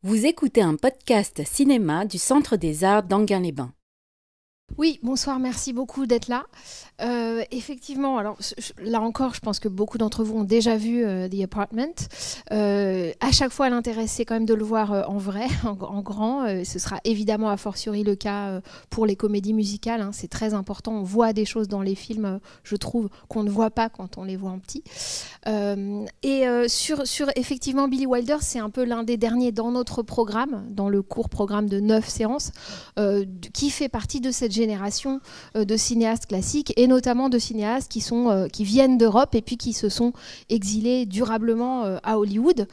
Vous écoutez un podcast cinéma du Centre des Arts d'Enghien-les-Bains. Oui, bonsoir, merci beaucoup d'être là. Effectivement, alors là encore, je pense que beaucoup d'entre vous ont déjà vu The Apartment. À chaque fois, l'intérêt, c'est quand même de le voir en vrai, en grand. Ce sera évidemment a fortiori le cas pour les comédies musicales. Hein, c'est très important. On voit des choses dans les films, je trouve, qu'on ne voit pas quand on les voit en petit. Sur effectivement Billy Wilder, c'est un peu l'un des derniers dans notre programme, dans le court programme de 9 séances, qui fait partie de cette génération de cinéastes classiques et notamment de cinéastes qui viennent d'Europe et puis qui se sont exilés durablement à Hollywood.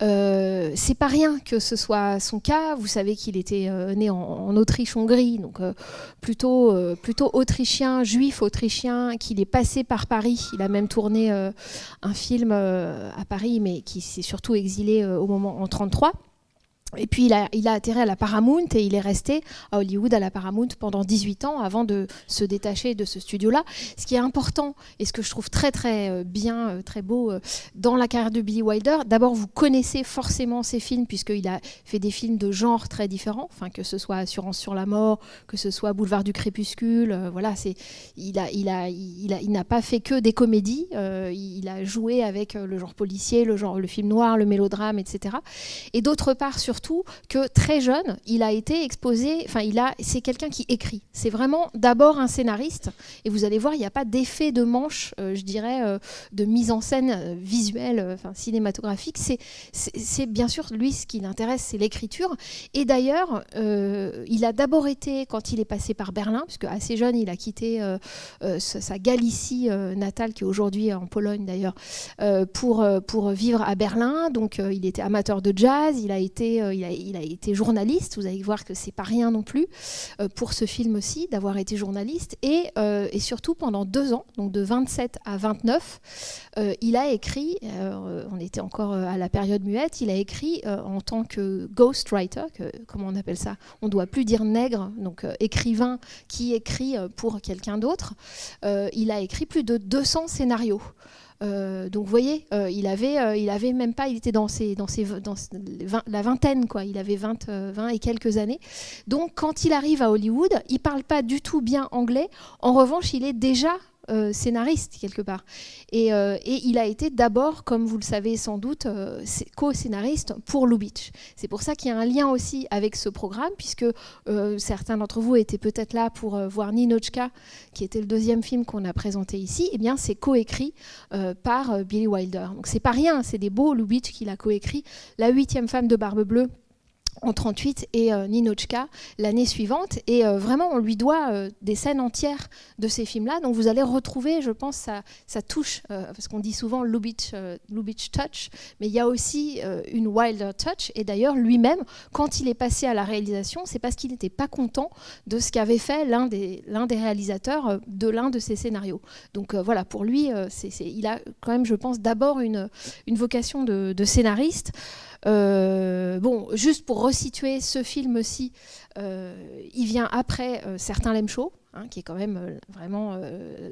C'est pas rien que ce soit son cas. Vous savez qu'il était né en Autriche-Hongrie, donc plutôt autrichien, juif autrichien, qu'il est passé par Paris. Il a même tourné un film à Paris, mais qui s'est surtout exilé au moment en 1933. Et puis il a atterri à la Paramount et il est resté à Hollywood à la Paramount pendant 18 ans avant de se détacher de ce studio-là. Ce qui est important et ce que je trouve très très bien, très beau dans la carrière de Billy Wilder, d'abord vous connaissez forcément ses films puisqu'il a fait des films de genres très différents, enfin, que ce soit Assurance sur la mort, que ce soit Boulevard du crépuscule, voilà, il n'a pas fait que des comédies, il a joué avec le genre policier, le film noir, le mélodrame, etc. Et d'autre part, surtout que très jeune, il a été exposé, c'est quelqu'un qui écrit. C'est vraiment d'abord un scénariste, et vous allez voir, il n'y a pas d'effet de manche, je dirais, de mise en scène visuelle, cinématographique. C'est bien sûr, lui, ce qui l'intéresse, c'est l'écriture. Et d'ailleurs, il a d'abord été, quand il est passé par Berlin, puisque assez jeune, il a quitté sa Galicie natale, qui est aujourd'hui en Pologne d'ailleurs, pour vivre à Berlin. Donc, il était amateur de jazz, il a été journaliste. Vous allez voir que c'est pas rien non plus pour ce film aussi d'avoir été journaliste et surtout pendant 2 ans, donc de 27 à 29, il a écrit, on était encore à la période muette, il a écrit en tant que ghostwriter, comment on appelle ça, on doit plus dire nègre, donc écrivain qui écrit pour quelqu'un d'autre. Il a écrit plus de 200 scénarios. Donc vous voyez, il avait même pas, il était dans la vingtaine, quoi. Il avait 20 et quelques années. Donc quand il arrive à Hollywood, il parle pas du tout bien anglais. En revanche, il est déjà scénariste quelque part. Et il a été d'abord, comme vous le savez sans doute, co-scénariste pour Lubitsch. C'est pour ça qu'il y a un lien aussi avec ce programme, puisque certains d'entre vous étaient peut-être là pour voir Ninotchka, qui était le 2e film qu'on a présenté ici. Eh bien, c'est coécrit par Billy Wilder. Donc c'est pas rien, c'est des beaux Lubitsch qu'il a coécrit. La 8e femme de Barbe Bleue en 1938 et Ninotchka l'année suivante. Et vraiment, on lui doit des scènes entières de ces films-là. Donc vous allez retrouver, je pense, sa touche, parce qu'on dit souvent Lubitsch touch, mais il y a aussi une Wilder touch. Et d'ailleurs, lui-même, quand il est passé à la réalisation, c'est parce qu'il n'était pas content de ce qu'avait fait l'un des réalisateurs de l'un de ses scénarios. Donc voilà, pour lui, il a quand même, je pense, d'abord une vocation de scénariste. Juste pour resituer ce film-ci, il vient après Certains l'aiment chaud, qui est quand même vraiment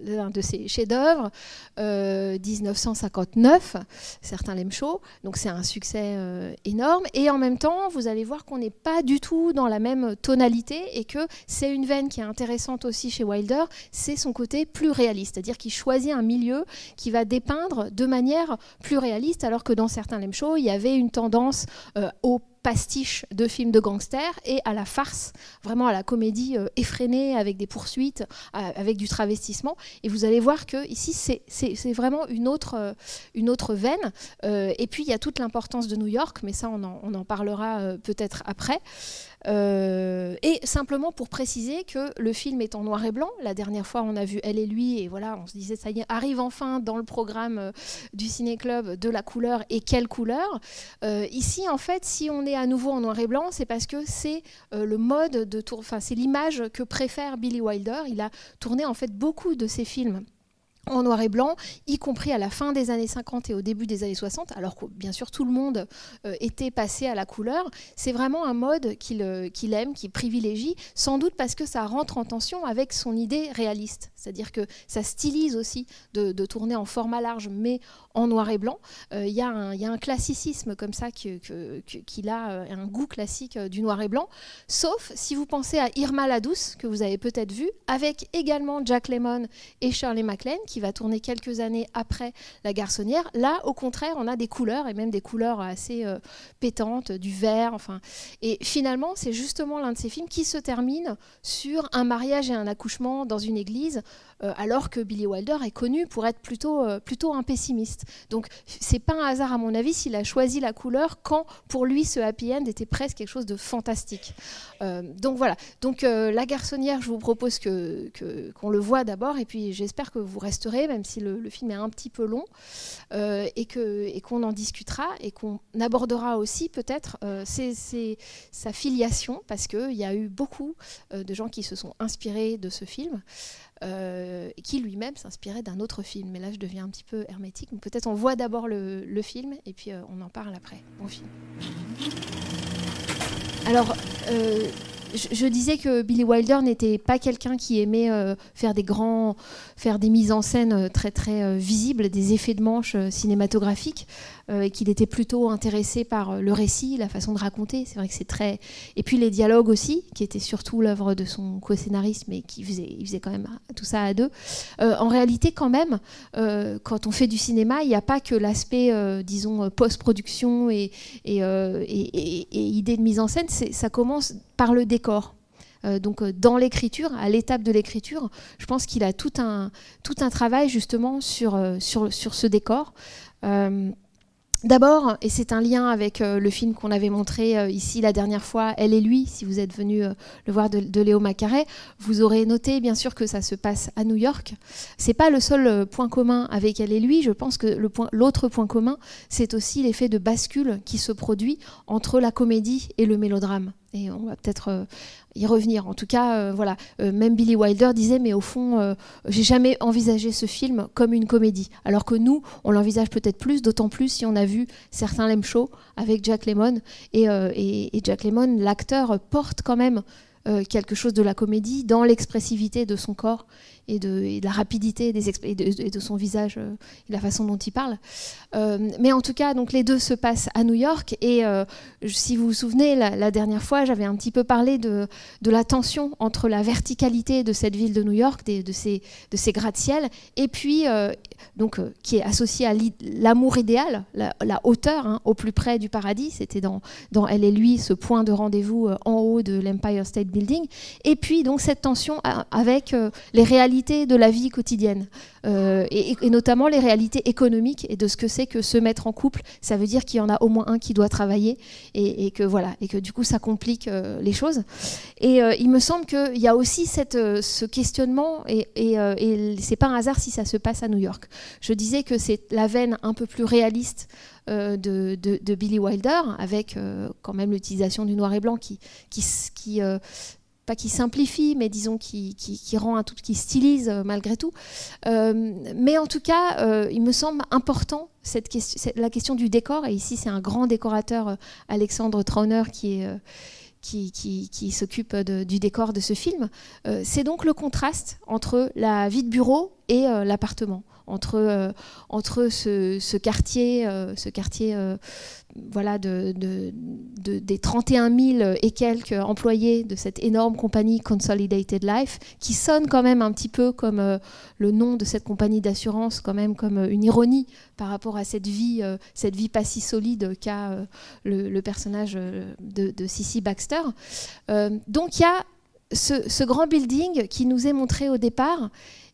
l'un de ses chefs-d'œuvre, 1959, Certains l'aiment chaud, donc c'est un succès énorme. Et en même temps, vous allez voir qu'on n'est pas du tout dans la même tonalité et que c'est une veine qui est intéressante aussi chez Wilder, c'est son côté plus réaliste, c'est-à-dire qu'il choisit un milieu qui va dépeindre de manière plus réaliste, alors que dans Certains l'aiment chaud, il y avait une tendance au pastiche de films de gangsters et à la farce, vraiment à la comédie effrénée avec des poursuites, avec du travestissement. Et vous allez voir que ici c'est vraiment une autre veine. Et puis il y a toute l'importance de New York, mais ça on en parlera peut-être après. Et simplement pour préciser que le film est en noir et blanc. La dernière fois, on a vu Elle et lui, et voilà, on se disait, ça y est, arrive enfin dans le programme du Ciné-Club de la couleur, et quelle couleur. Ici, en fait, si on est à nouveau en noir et blanc, c'est parce que c'est le mode de tour, enfin, c'est l'image que préfère Billy Wilder. Il a tourné en fait beaucoup de ses films en noir et blanc, y compris à la fin des années 50 et au début des années 60, alors que bien sûr tout le monde était passé à la couleur. C'est vraiment un mode qu'il aime, qu'il privilégie, sans doute parce que ça rentre en tension avec son idée réaliste. C'est-à-dire que ça stylise aussi de tourner en format large, mais en noir et blanc. Il y a un classicisme comme ça qu'il a, un goût classique du noir et blanc, sauf si vous pensez à Irma la Douce, que vous avez peut-être vu, avec également Jack Lemmon et Shirley MacLaine, qui va tourner quelques années après La Garçonnière. Là, au contraire, on a des couleurs, et même des couleurs assez pétantes, du vert. Enfin. Et finalement, c'est justement l'un de ces films qui se termine sur un mariage et un accouchement dans une église, alors que Billy Wilder est connu pour être plutôt un pessimiste. Donc, c'est pas un hasard, à mon avis, s'il a choisi la couleur quand, pour lui, ce happy end était presque quelque chose de fantastique. Donc voilà. Donc, La Garçonnière, je vous propose qu'on le voit d'abord, et puis j'espère que vous resterez, même si le film est un petit peu long, et qu'on en discutera, et qu'on abordera aussi peut-être sa filiation, parce qu'il y a eu beaucoup de gens qui se sont inspirés de ce film, qui lui-même s'inspirait d'un autre film. Mais là, je deviens un petit peu hermétique. Donc peut-être on voit d'abord le film, et puis on en parle après. Bon film. Alors, je disais que Billy Wilder n'était pas quelqu'un qui aimait faire des mises en scène très très visibles, des effets de manche cinématographiques, et qu'il était plutôt intéressé par le récit, la façon de raconter. C'est vrai que c'est très... Et puis les dialogues aussi, qui étaient surtout l'œuvre de son co-scénariste, mais il faisait quand même tout ça à deux. En réalité, quand même, quand on fait du cinéma, il n'y a pas que l'aspect, disons, post-production et idée de mise en scène. Ça commence par le décor. Donc dans l'écriture, à l'étape de l'écriture, je pense qu'il a tout un travail justement sur ce décor. D'abord, et c'est un lien avec le film qu'on avait montré ici la dernière fois, Elle et lui, si vous êtes venu le voir de Léo Macaré, vous aurez noté bien sûr que ça se passe à New York. C'est pas le seul point commun avec Elle et lui. Je pense que l'autre point commun, c'est aussi l'effet de bascule qui se produit entre la comédie et le mélodrame. Et on va peut-être y revenir. En tout cas, voilà. Même Billy Wilder disait, mais au fond, j'ai jamais envisagé ce film comme une comédie. Alors que nous, on l'envisage peut-être plus, d'autant plus si on a vu certains Lem Show avec Jack Lemmon. Et Jack Lemmon, l'acteur, porte quand même quelque chose de la comédie dans l'expressivité de son corps et de la rapidité et de son visage et la façon dont il parle. Mais en tout cas, donc, les deux se passent à New York. Et si vous vous souvenez, la dernière fois, j'avais un petit peu parlé de la tension entre la verticalité de cette ville de New York, de ces gratte-ciel, et puis qui est associée à l'amour idéal, la hauteur, hein, au plus près du paradis. C'était dans Elle et lui, ce point de rendez-vous en haut de l'Empire State Building. Et puis donc cette tension avec les réalités de la vie quotidienne, et notamment les réalités économiques et de ce que c'est que se mettre en couple. Ça veut dire qu'il y en a au moins un qui doit travailler, et que du coup ça complique les choses. Et il me semble qu'il y a aussi ce questionnement, et c'est pas un hasard si ça se passe à New York. Je disais que c'est la veine un peu plus réaliste de Billy Wilder, avec quand même l'utilisation du noir et blanc qui pas qui simplifie, mais disons qui rend qui stylise malgré tout. Mais en tout cas, il me semble important la question du décor. Et ici, c'est un grand décorateur, Alexandre Trauner, qui s'occupe du décor de ce film. C'est donc le contraste entre la vie de bureau et l'appartement, entre ce quartier voilà, des 31 000 et quelques employés de cette énorme compagnie Consolidated Life, qui sonne quand même un petit peu comme le nom de cette compagnie d'assurance, quand même comme une ironie par rapport à cette vie pas si solide qu'a le personnage de Cissy Baxter. Donc il y a ce grand building qui nous est montré au départ.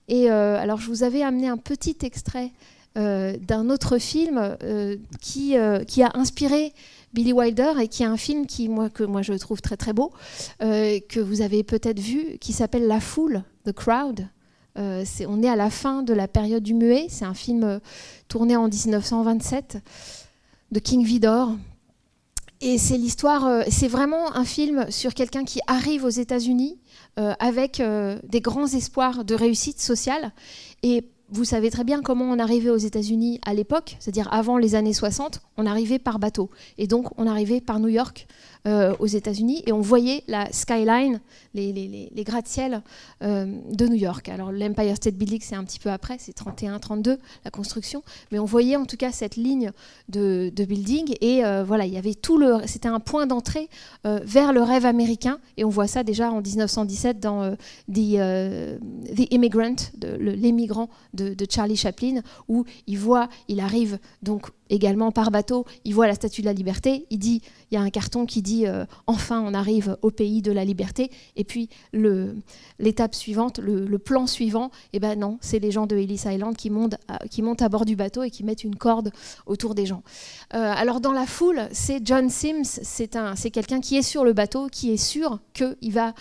Et alors je vous avais amené un petit extrait d'un autre film qui a inspiré Billy Wilder, et qui est un film que moi je trouve très très beau, que vous avez peut-être vu, qui s'appelle La Foule, The Crowd. On est à la fin de la période du muet. C'est un film tourné en 1927 de King Vidor. Et c'est l'histoire, c'est vraiment un film sur quelqu'un qui arrive aux États-Unis avec des grands espoirs de réussite sociale. Et vous savez très bien comment on arrivait aux États-Unis à l'époque, c'est-à-dire avant les années 60, on arrivait par bateau. Et donc, on arrivait par New York aux États-Unis et on voyait la skyline, les gratte-ciel de New York. Alors, l'Empire State Building, c'est un petit peu après, c'est 31-32, la construction. Mais on voyait en tout cas cette ligne de building. Et voilà, il y avait c'était un point d'entrée vers le rêve américain. Et on voit ça déjà en 1917 dans The Immigrant, l'émigrant de Charlie Chaplin, où il arrive donc également par bateau, il voit la Statue de la Liberté, il y a un carton qui dit enfin on arrive au pays de la liberté, et puis l'étape suivante, le plan suivant, et ben non, c'est les gens de Ellis Island qui montent à bord du bateau et qui mettent une corde autour des gens. Alors dans la foule, c'est John Sims, c'est quelqu'un qui est sur le bateau, qui est sûr qu'il va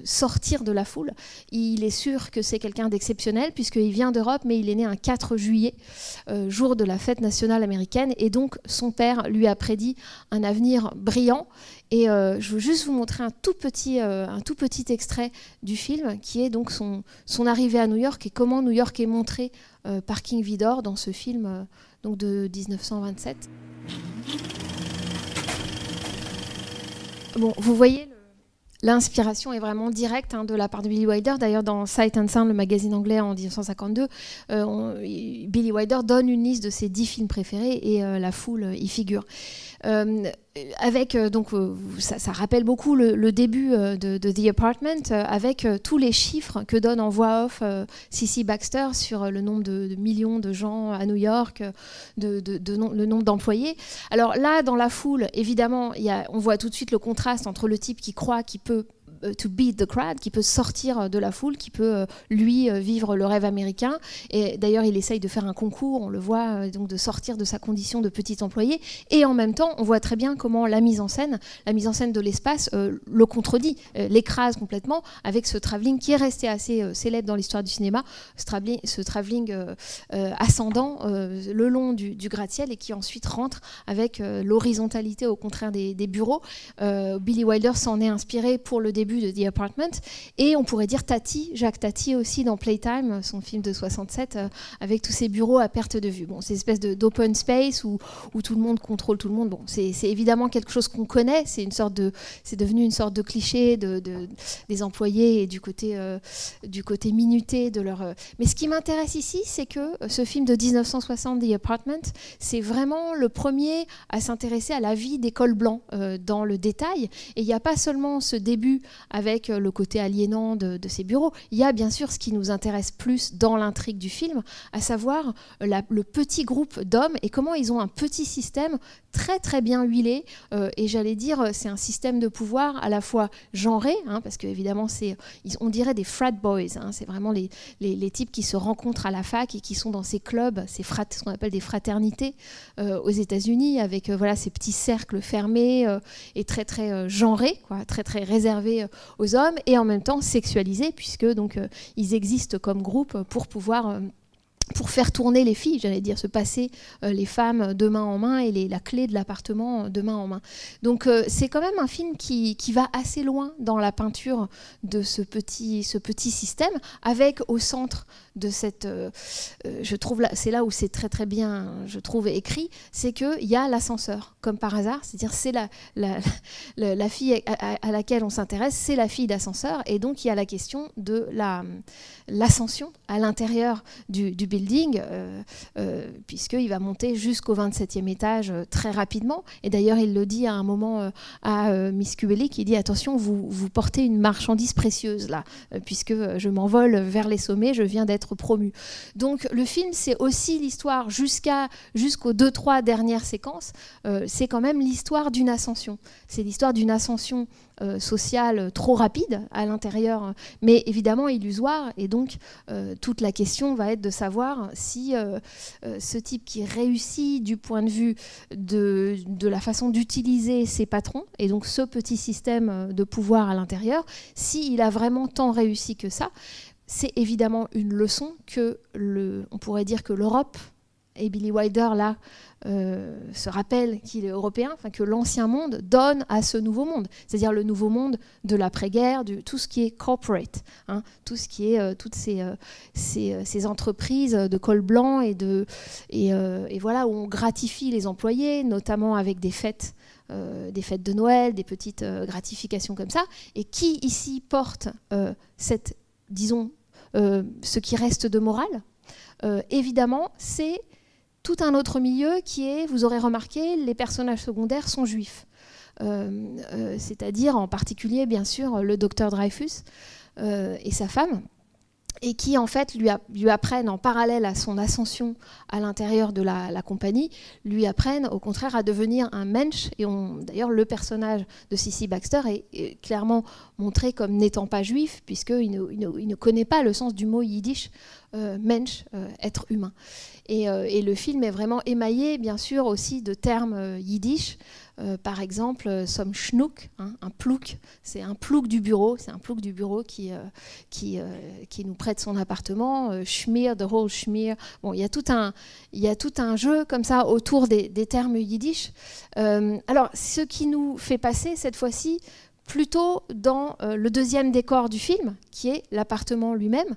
sortir de la foule. Il est sûr que c'est quelqu'un d'exceptionnel puisqu'il vient d'Europe, mais il est né un 4 juillet, jour de la fête nationale américaine, et donc son père lui a prédit un avenir brillant. Et je veux juste vous montrer un tout petit extrait du film qui est donc son arrivée à New York et comment New York est montré par King Vidor dans ce film donc de 1927. Bon, vous voyez, l'inspiration est vraiment directe de la part de Billy Wilder. D'ailleurs, dans Sight and Sound, le magazine anglais en 1952, Billy Wilder donne une liste de ses 10 films préférés et La Foule y figure. Ça rappelle beaucoup le début de The Apartment, avec tous les chiffres que donne en voix off C.C. Baxter sur le nombre de millions de gens à New York, le nombre d'employés. Alors là, dans La Foule, évidemment, on voit tout de suite le contraste entre le type qui croit qu'il peut to beat the crowd, qui peut sortir de la foule, qui peut vivre le rêve américain. Et d'ailleurs, il essaye de faire un concours, on le voit, donc de sortir de sa condition de petit employé. Et en même temps, on voit très bien comment la mise en scène de l'espace le contredit, l'écrase complètement avec ce travelling qui est resté assez célèbre dans l'histoire du cinéma, ce travelling ascendant le long du gratte-ciel et qui ensuite rentre avec l'horizontalité au contraire des bureaux. Billy Wilder s'en est inspiré pour le début de The Apartment, et on pourrait dire Jacques Tati aussi dans Playtime, son film de 67, avec tous ces bureaux à perte de vue. Bon, c'est une espèce d'open space où tout le monde contrôle tout le monde. Bon, c'est évidemment quelque chose qu'on connaît, c'est devenu une sorte de cliché des employés et du côté minuté de leur... Mais ce qui m'intéresse ici, c'est que ce film de 1960, The Apartment, c'est vraiment le premier à s'intéresser à la vie des cols blancs dans le détail. Et il n'y a pas seulement ce début avec le côté aliénant de ces bureaux. Il y a bien sûr ce qui nous intéresse plus dans l'intrigue du film, à savoir le petit groupe d'hommes et comment ils ont un petit système très très bien huilé, et j'allais dire c'est un système de pouvoir à la fois genré, parce qu'évidemment on dirait des frat boys, c'est vraiment les types qui se rencontrent à la fac et qui sont dans ces clubs, ce qu'on appelle des fraternités aux États-Unis, avec ces petits cercles fermés et très très genrés, très très réservés aux hommes, et en même temps sexualisés, puisque donc ils existent comme groupe pour faire tourner les filles, j'allais dire, se passer les femmes de main en main et la clé de l'appartement de main en main. Donc c'est quand même un film qui va assez loin dans la peinture de ce petit système, avec au centre de cette... je trouve, c'est là où c'est très très bien, je trouve, écrit, c'est qu'il y a l'ascenseur, comme par hasard, c'est-à-dire c'est la fille à laquelle on s'intéresse, c'est la fille d'ascenseur, et donc il y a la question de l'ascension à l'intérieur du building, puisqu'il va monter jusqu'au 27e étage très rapidement. Et d'ailleurs, il le dit à un moment à Miss Kubelik, il dit « Attention, vous portez une marchandise précieuse là, puisque je m'envole vers les sommets, je viens d'être promue. » Donc le film, c'est aussi l'histoire, jusqu'aux 2-3 dernières séquences, c'est quand même l'histoire d'une ascension. C'est l'histoire d'une ascension sociale trop rapide à l'intérieur, mais évidemment illusoire, et donc toute la question va être de savoir si ce type qui réussit du point de vue de la façon d'utiliser ses patrons, et donc ce petit système de pouvoir à l'intérieur, s'il a vraiment tant réussi que ça. C'est évidemment une leçon on pourrait dire que l'Europe et Billy Wilder là se rappelle qu'il est européen, que l'ancien monde donne à ce nouveau monde, c'est-à-dire le nouveau monde de l'après-guerre, tout ce qui est corporate, tout ce qui est toutes ces entreprises de col blanc et voilà, où on gratifie les employés, notamment avec des fêtes de Noël, des petites gratifications comme ça. Et qui ici porte ce qui reste de morale? Évidemment, c'est tout un autre milieu qui est, vous aurez remarqué, les personnages secondaires sont juifs. C'est-à-dire en particulier, bien sûr, le docteur Dreyfus et sa femme, et qui en fait lui apprennent en parallèle à son ascension à l'intérieur de la compagnie, lui apprennent au contraire à devenir un mensch. Et d'ailleurs le personnage de Cissy Baxter est clairement montré comme n'étant pas juif, puisqu'il ne connaît pas le sens du mot yiddish, mensch, être humain. Et le film est vraiment émaillé bien sûr aussi de termes yiddish. Par exemple, some schnook, un plouk, c'est un plouk du bureau, qui nous prête son appartement, schmear, the whole schmear. Bon, il y a tout un jeu comme ça autour des termes yiddish. Alors, ce qui nous fait passer cette fois-ci plutôt dans le deuxième décor du film, qui est l'appartement lui-même.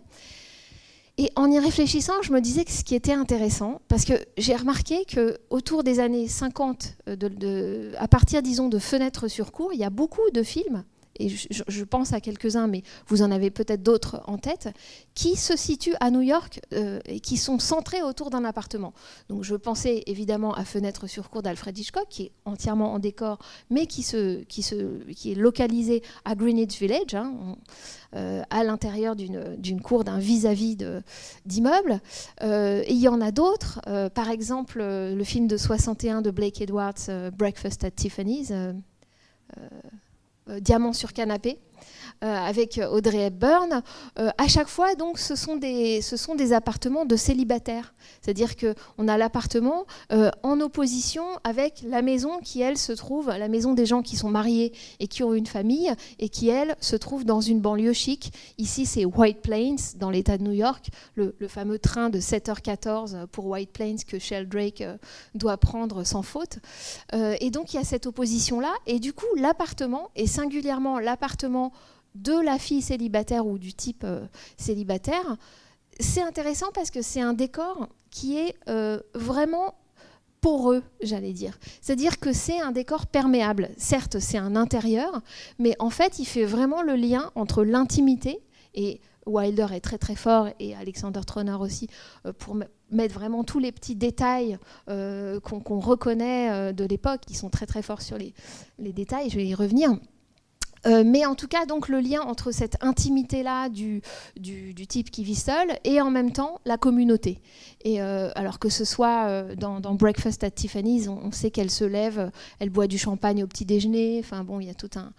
Et en y réfléchissant, je me disais que ce qui était intéressant, parce que j'ai remarqué qu'autour des années 50, à partir, disons, de Fenêtre sur cour, il y a beaucoup de films, et je pense à quelques-uns, mais vous en avez peut-être d'autres en tête, qui se situent à New York et qui sont centrés autour d'un appartement. Donc je pensais évidemment à Fenêtre sur cour d'Alfred Hitchcock, qui est entièrement en décor, mais qui est localisé à Greenwich Village, à l'intérieur d'une cour, d'un vis-à-vis d'immeubles. Et il y en a d'autres, par exemple le film de 61 de Blake Edwards, Breakfast at Tiffany's, Diamant sur canapé, avec Audrey Hepburn. À chaque fois, donc, ce sont des appartements de célibataires. C'est-à-dire qu'on a l'appartement en opposition avec la maison qui, elle, se trouve, la maison des gens qui sont mariés et qui ont une famille, et qui, elle, se trouve dans une banlieue chic. Ici, c'est White Plains, dans l'État de New York, le fameux train de 7h14 pour White Plains que Sheldrake doit prendre sans faute. Et donc, il y a cette opposition-là. Et du coup, l'appartement, et singulièrement l'appartement de la fille célibataire ou du type célibataire, c'est intéressant parce que c'est un décor qui est vraiment poreux, j'allais dire. C'est-à-dire que c'est un décor perméable. Certes, c'est un intérieur, mais en fait, il fait vraiment le lien entre l'intimité, et Wilder est très très fort, et Alexander Troner aussi, pour mettre vraiment tous les petits détails qu'on reconnaît de l'époque, qui sont très très forts sur les détails, je vais y revenir. Mais en tout cas, donc, le lien entre cette intimité-là du type qui vit seul et en même temps la communauté. Et alors que ce soit dans Breakfast at Tiffany's, on sait qu'elle se lève, elle boit du champagne au petit déjeuner. Enfin bon, il y a tout un...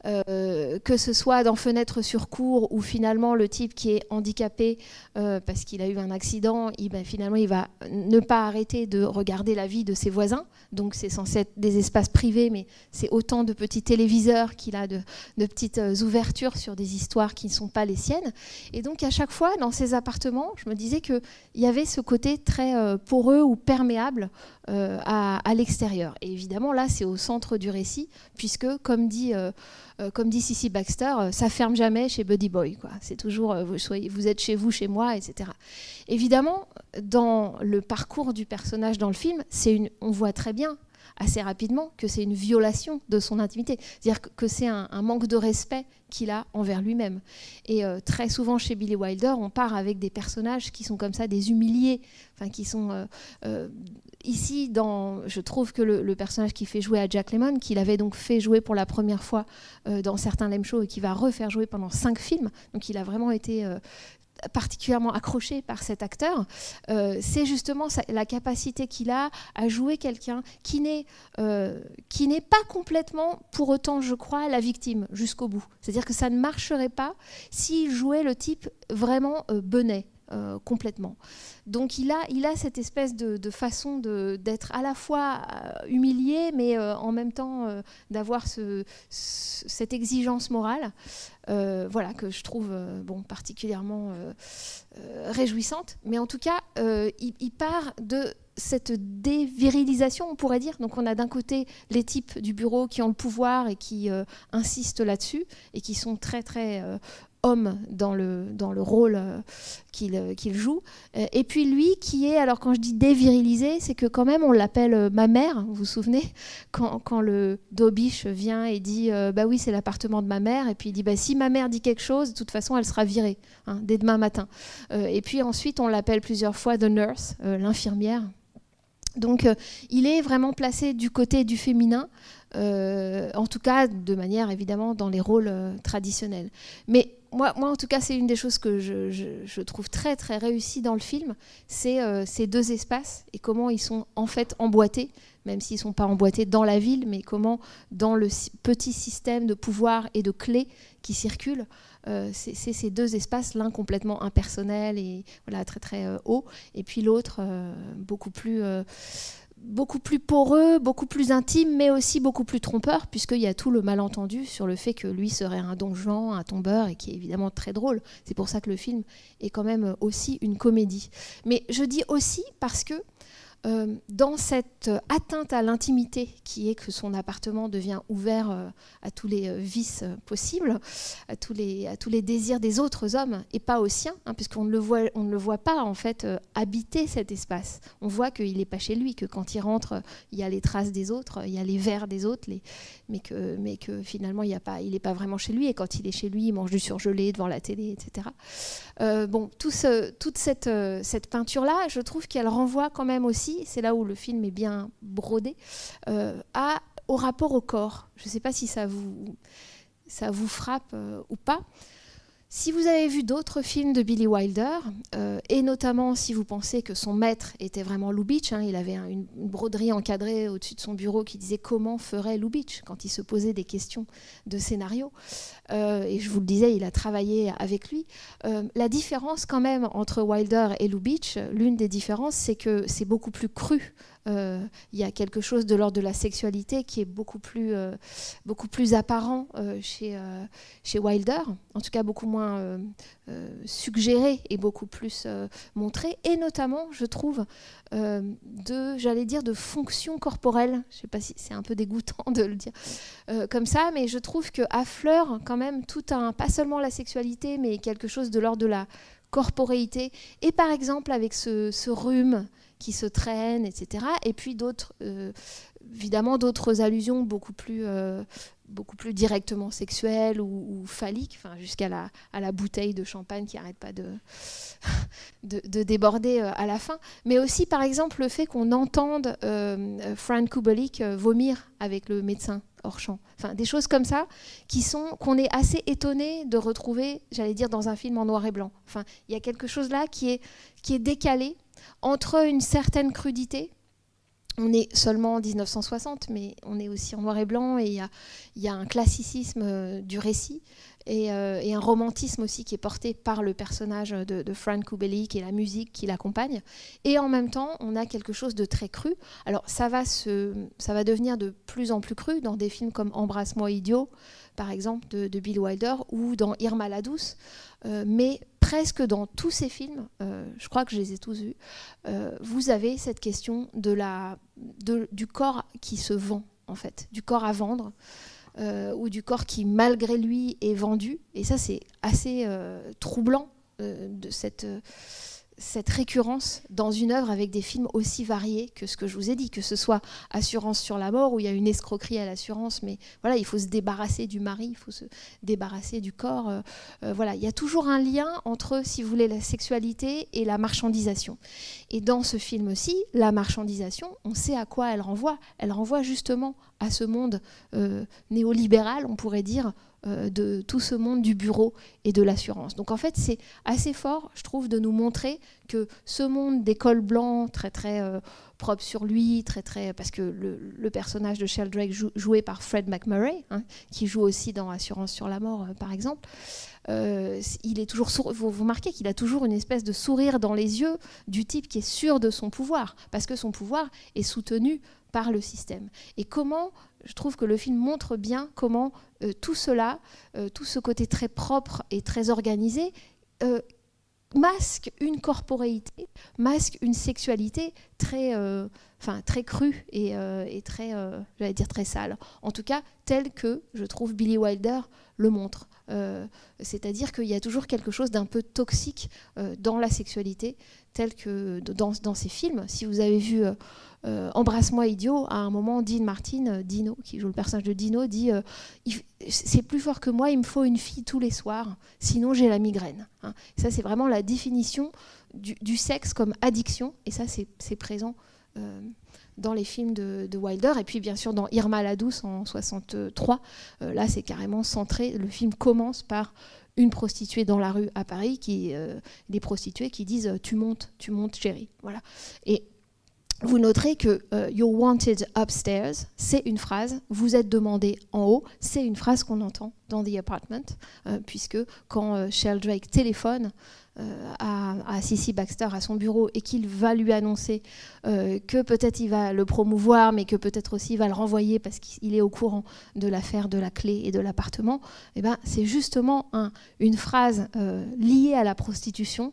que ce soit dans Fenêtre sur cour, où finalement le type qui est handicapé parce qu'il a eu un accident, finalement il va ne pas arrêter de regarder la vie de ses voisins. Donc c'est censé être des espaces privés, mais c'est autant de petits téléviseurs qu'il a, de petites ouvertures sur des histoires qui ne sont pas les siennes. Et donc à chaque fois dans ces appartements, je me disais qu'il y avait ce côté très poreux ou perméable à l'extérieur. Et évidemment là c'est au centre du récit, puisque comme dit Cissy Baxter, ça ferme jamais chez Buddy Boy, quoi. C'est toujours vous êtes chez vous, chez moi, etc. Évidemment, dans le parcours du personnage dans le film, on voit très bien, assez rapidement, que c'est une violation de son intimité. C'est-à-dire que c'est un manque de respect qu'il a envers lui-même. Et très souvent chez Billy Wilder, on part avec des personnages qui sont comme ça, des humiliés, qui sont... Ici, je trouve que le personnage qui fait jouer à Jack Lemmon, qu'il avait donc fait jouer pour la première fois dans certains Lem Show et qui va refaire jouer pendant 5 films, donc il a vraiment été particulièrement accroché par cet acteur, c'est justement la capacité qu'il a à jouer quelqu'un qui n'est pas complètement, pour autant, je crois, la victime jusqu'au bout. C'est-à-dire que ça ne marcherait pas s'il jouait le type vraiment benet. Complètement. Donc il a cette espèce de façon d'être à la fois humilié, mais en même temps d'avoir cette exigence morale, que je trouve particulièrement réjouissante. Mais en tout cas, il part cette dévirilisation, on pourrait dire. Donc on a d'un côté les types du bureau qui ont le pouvoir et qui insistent là-dessus et qui sont très très hommes dans le rôle qu'il joue. Et puis lui qui est, alors quand je dis dévirilisé, c'est que quand même on l'appelle ma mère, vous vous souvenez, quand le Dobish vient et dit bah oui c'est l'appartement de ma mère, et puis il dit bah si ma mère dit quelque chose, de toute façon elle sera virée hein, dès demain matin. Et puis ensuite on l'appelle plusieurs fois the nurse, l'infirmière. Donc il est vraiment placé du côté du féminin, en tout cas de manière évidemment dans les rôles traditionnels. Mais moi en tout cas c'est une des choses que je trouve très très réussie dans le film, c'est ces deux espaces et comment ils sont en fait emboîtés, même s'ils ne sont pas emboîtés dans la ville, mais comment dans le petit système de pouvoir et de clés qui circulent, c'est ces deux espaces, l'un complètement impersonnel et voilà, très très haut, et puis l'autre beaucoup plus poreux, beaucoup plus intime, mais aussi beaucoup plus trompeur, puisqu'il y a tout le malentendu sur le fait que lui serait un Don Juan, un tombeur, et qui est évidemment très drôle. C'est pour ça que le film est quand même aussi une comédie. Mais je dis aussi parce que dans cette atteinte à l'intimité qui est que son appartement devient ouvert à tous les vices possibles, à tous les désirs des autres hommes et pas aux siens, hein, puisqu'on ne le voit pas en fait habiter cet espace. On voit qu'il n'est pas chez lui, que quand il rentre, il y a les traces des autres, il y a les verres des autres, mais que finalement il n'est pas vraiment chez lui, et quand il est chez lui, il mange du surgelé devant la télé, etc. Toute cette peinture-là, je trouve qu'elle renvoie quand même aussi, c'est là où le film est bien brodé, au rapport au corps. Je ne sais pas si ça vous frappe ou pas. Si vous avez vu d'autres films de Billy Wilder, et notamment si vous pensez que son maître était vraiment Lubitsch, hein, il avait une broderie encadrée au-dessus de son bureau qui disait comment ferait Lubitsch quand il se posait des questions de scénario. Et je vous le disais, il a travaillé avec lui. La différence quand même entre Wilder et Lubitsch, l'une des différences, c'est que c'est beaucoup plus cru. Il y a quelque chose de l'ordre de la sexualité qui est beaucoup plus apparent chez Wilder, en tout cas beaucoup moins suggéré et beaucoup plus montré, et notamment, je trouve, de fonction corporelle. Je ne sais pas si c'est un peu dégoûtant de le dire comme ça, mais je trouve qu'affleure quand même pas seulement la sexualité, mais quelque chose de l'ordre de la corporéité, et par exemple avec ce rhume qui se traîne, etc. Et puis évidemment d'autres allusions beaucoup plus directement sexuelles ou phalliques, enfin, jusqu'à la bouteille de champagne qui n'arrête pas de déborder à la fin. Mais aussi, par exemple, le fait qu'on entende Fran Kubelik vomir avec le médecin hors champ. Enfin, des choses comme ça qu'on est assez étonné de retrouver, j'allais dire, dans un film en noir et blanc. Enfin, il y a quelque chose là qui est décalé entre une certaine crudité. On est seulement en 1960, mais on est aussi en noir et blanc, et il y a un classicisme du récit et un romantisme aussi qui est porté par le personnage de Fran Kubelik et la musique qui l'accompagne. Et en même temps, on a quelque chose de très cru. Alors ça va devenir de plus en plus cru dans des films comme Embrasse-moi idiot, par exemple, de Billy Wilder, ou dans Irma la douce, mais presque dans tous ces films, je crois que je les ai tous vus, vous avez cette question du corps qui se vend, en fait, du corps à vendre, ou du corps qui, malgré lui, est vendu. Et ça, c'est assez troublant de cette récurrence dans une œuvre avec des films aussi variés que ce que je vous ai dit, que ce soit Assurance sur la mort, où il y a une escroquerie à l'assurance, mais voilà, il faut se débarrasser du mari, il faut se débarrasser du corps. Voilà, il y a toujours un lien entre, si vous voulez, la sexualité et la marchandisation. Et dans ce film aussi, la marchandisation, on sait à quoi elle renvoie. Elle renvoie justement à ce monde néolibéral, on pourrait dire, de tout ce monde du bureau et de l'assurance. Donc en fait, c'est assez fort, je trouve, de nous montrer que ce monde des cols blancs, très très propre sur lui, très très, parce que le personnage de Sheldrake joué par Fred MacMurray, hein, qui joue aussi dans Assurance sur la mort, par exemple, il est toujours vous remarquez qu'il a toujours une espèce de sourire dans les yeux du type qui est sûr de son pouvoir, parce que son pouvoir est soutenu par le système. Et comment, je trouve que le film montre bien comment tout cela, tout ce côté très propre et très organisé, masque une corporéité, masque une sexualité très crue et très, j'allais dire très sale. En tout cas, telle que, je trouve, Billy Wilder le montre. C'est-à-dire qu'il y a toujours quelque chose d'un peu toxique dans la sexualité, tel que dans ces films. Si vous avez vu Embrasse-moi idiot, à un moment, Dean Martin, Dino, qui joue le personnage de Dino, dit c'est plus fort que moi, il me faut une fille tous les soirs, sinon j'ai la migraine. Hein. Ça, c'est vraiment la définition du sexe comme addiction, et ça, c'est présent dans les films de Wilder. Et puis, bien sûr, dans Irma la douce, en 63, là, c'est carrément centré. Le film commence par une prostituée dans la rue à Paris, des prostituées qui disent tu montes, chérie. Voilà. Et vous noterez que you're wanted upstairs, c'est une phrase, vous êtes demandé en haut, c'est une phrase qu'on entend dans The Apartment, puisque quand Sheldrake téléphone à Cissy Baxter à son bureau et qu'il va lui annoncer que peut-être il va le promouvoir, mais que peut-être aussi il va le renvoyer parce qu'il est au courant de l'affaire de la clé et de l'appartement, eh ben, c'est justement une phrase liée à la prostitution,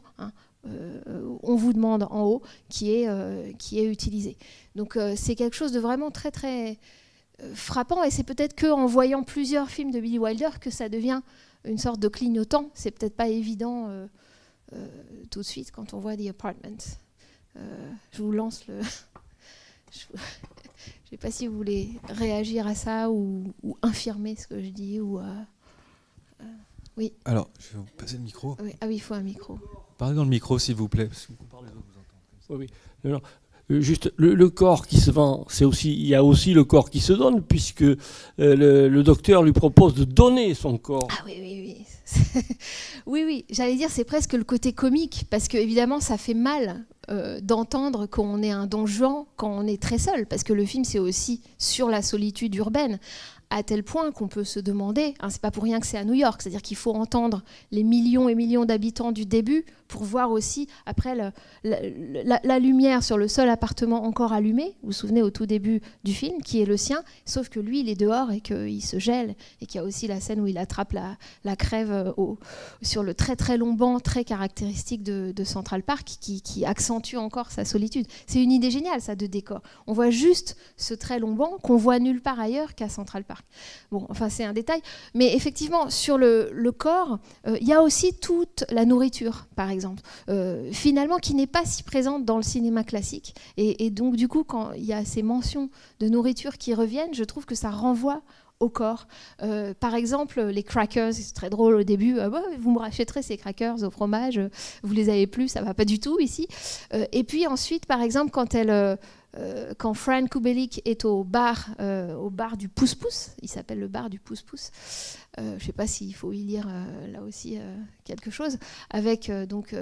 on vous demande en haut, qui est utilisé. Donc c'est quelque chose de vraiment très très frappant, et c'est peut-être qu'en voyant plusieurs films de Billy Wilder que ça devient une sorte de clignotant. C'est peut-être pas évident tout de suite quand on voit The Apartment. Je vous lance le... Je ne sais pas si vous voulez réagir à ça ou infirmer ce que je dis. Oui. Alors, je vais vous passer le micro. Oui. Ah oui, il faut un micro. Parlez dans le micro, s'il vous plaît, parce que vous parlez, les autres vous entendent. Oui. Non. Juste le corps qui se vend, il y a aussi le corps qui se donne, puisque le docteur lui propose de donner son corps. Ah oui. Oui, j'allais dire c'est presque le côté comique, parce que évidemment ça fait mal d'entendre qu'on est un don Juan quand on est très seul, parce que le film c'est aussi sur la solitude urbaine, à tel point qu'on peut se demander, c'est pas pour rien que c'est à New York, c'est-à-dire qu'il faut entendre les millions et millions d'habitants du début pour voir aussi après la lumière sur le seul appartement encore allumé, vous vous souvenez au tout début du film, qui est le sien, sauf que lui il est dehors et qu'il se gèle, et qu'il y a aussi la scène où il attrape la crève sur le très très long banc très caractéristique de Central Park qui accentue encore sa solitude. C'est une idée géniale ça de décor. On voit juste ce très long banc qu'on voit nulle part ailleurs qu'à Central Park. Bon, enfin c'est un détail, mais effectivement sur le corps, il y a aussi toute la nourriture par exemple, finalement qui n'est pas si présente dans le cinéma classique, et donc du coup quand il y a ces mentions de nourriture qui reviennent, je trouve que ça renvoie au corps. Par exemple, les crackers, c'est très drôle au début, vous me rachèterez ces crackers au fromage, vous les avez plus, ça va pas du tout ici. Et puis ensuite, par exemple, quand Fran Kubelik est au bar du Pousse-Pousse, il s'appelle le bar du Pousse-Pousse, je ne sais pas s'il faut y lire là aussi quelque chose, avec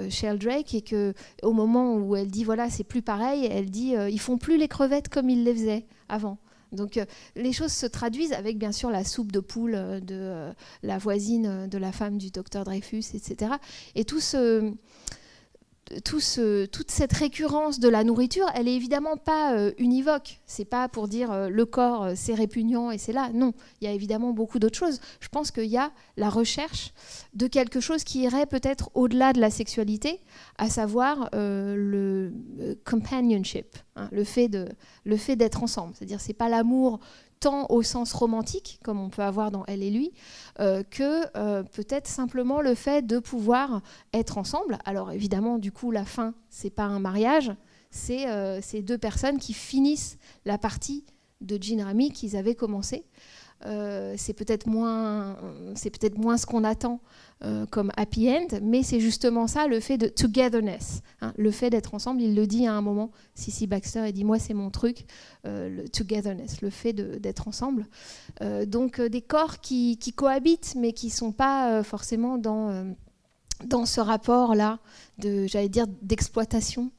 Sheldrake, et qu'au moment où elle dit voilà c'est plus pareil, elle dit ils font plus les crevettes comme ils les faisaient avant. Donc les choses se traduisent avec bien sûr la soupe de poule de la voisine de la femme du docteur Dreyfus, etc. Et toute cette récurrence de la nourriture, elle est évidemment pas univoque. C'est pas pour dire le corps c'est répugnant et c'est là. Non, il y a évidemment beaucoup d'autres choses. Je pense qu'il y a la recherche de quelque chose qui irait peut-être au-delà de la sexualité, à savoir le companionship, le fait d'être ensemble. C'est-à-dire c'est pas l'amour tant au sens romantique, comme on peut avoir dans Elle et lui, que peut-être simplement le fait de pouvoir être ensemble. Alors évidemment, du coup, la fin, c'est pas un mariage, c'est deux personnes qui finissent la partie de Gin Ramy qu'ils avaient commencé. C'est peut-être moins ce qu'on attend comme happy end, mais c'est justement ça, le fait de togetherness, le fait d'être ensemble. Il le dit à un moment, Cissy Baxter, il dit moi c'est mon truc, le togetherness, le fait d'être ensemble. Donc des corps qui cohabitent, mais qui sont pas forcément dans ce rapport-là d'exploitation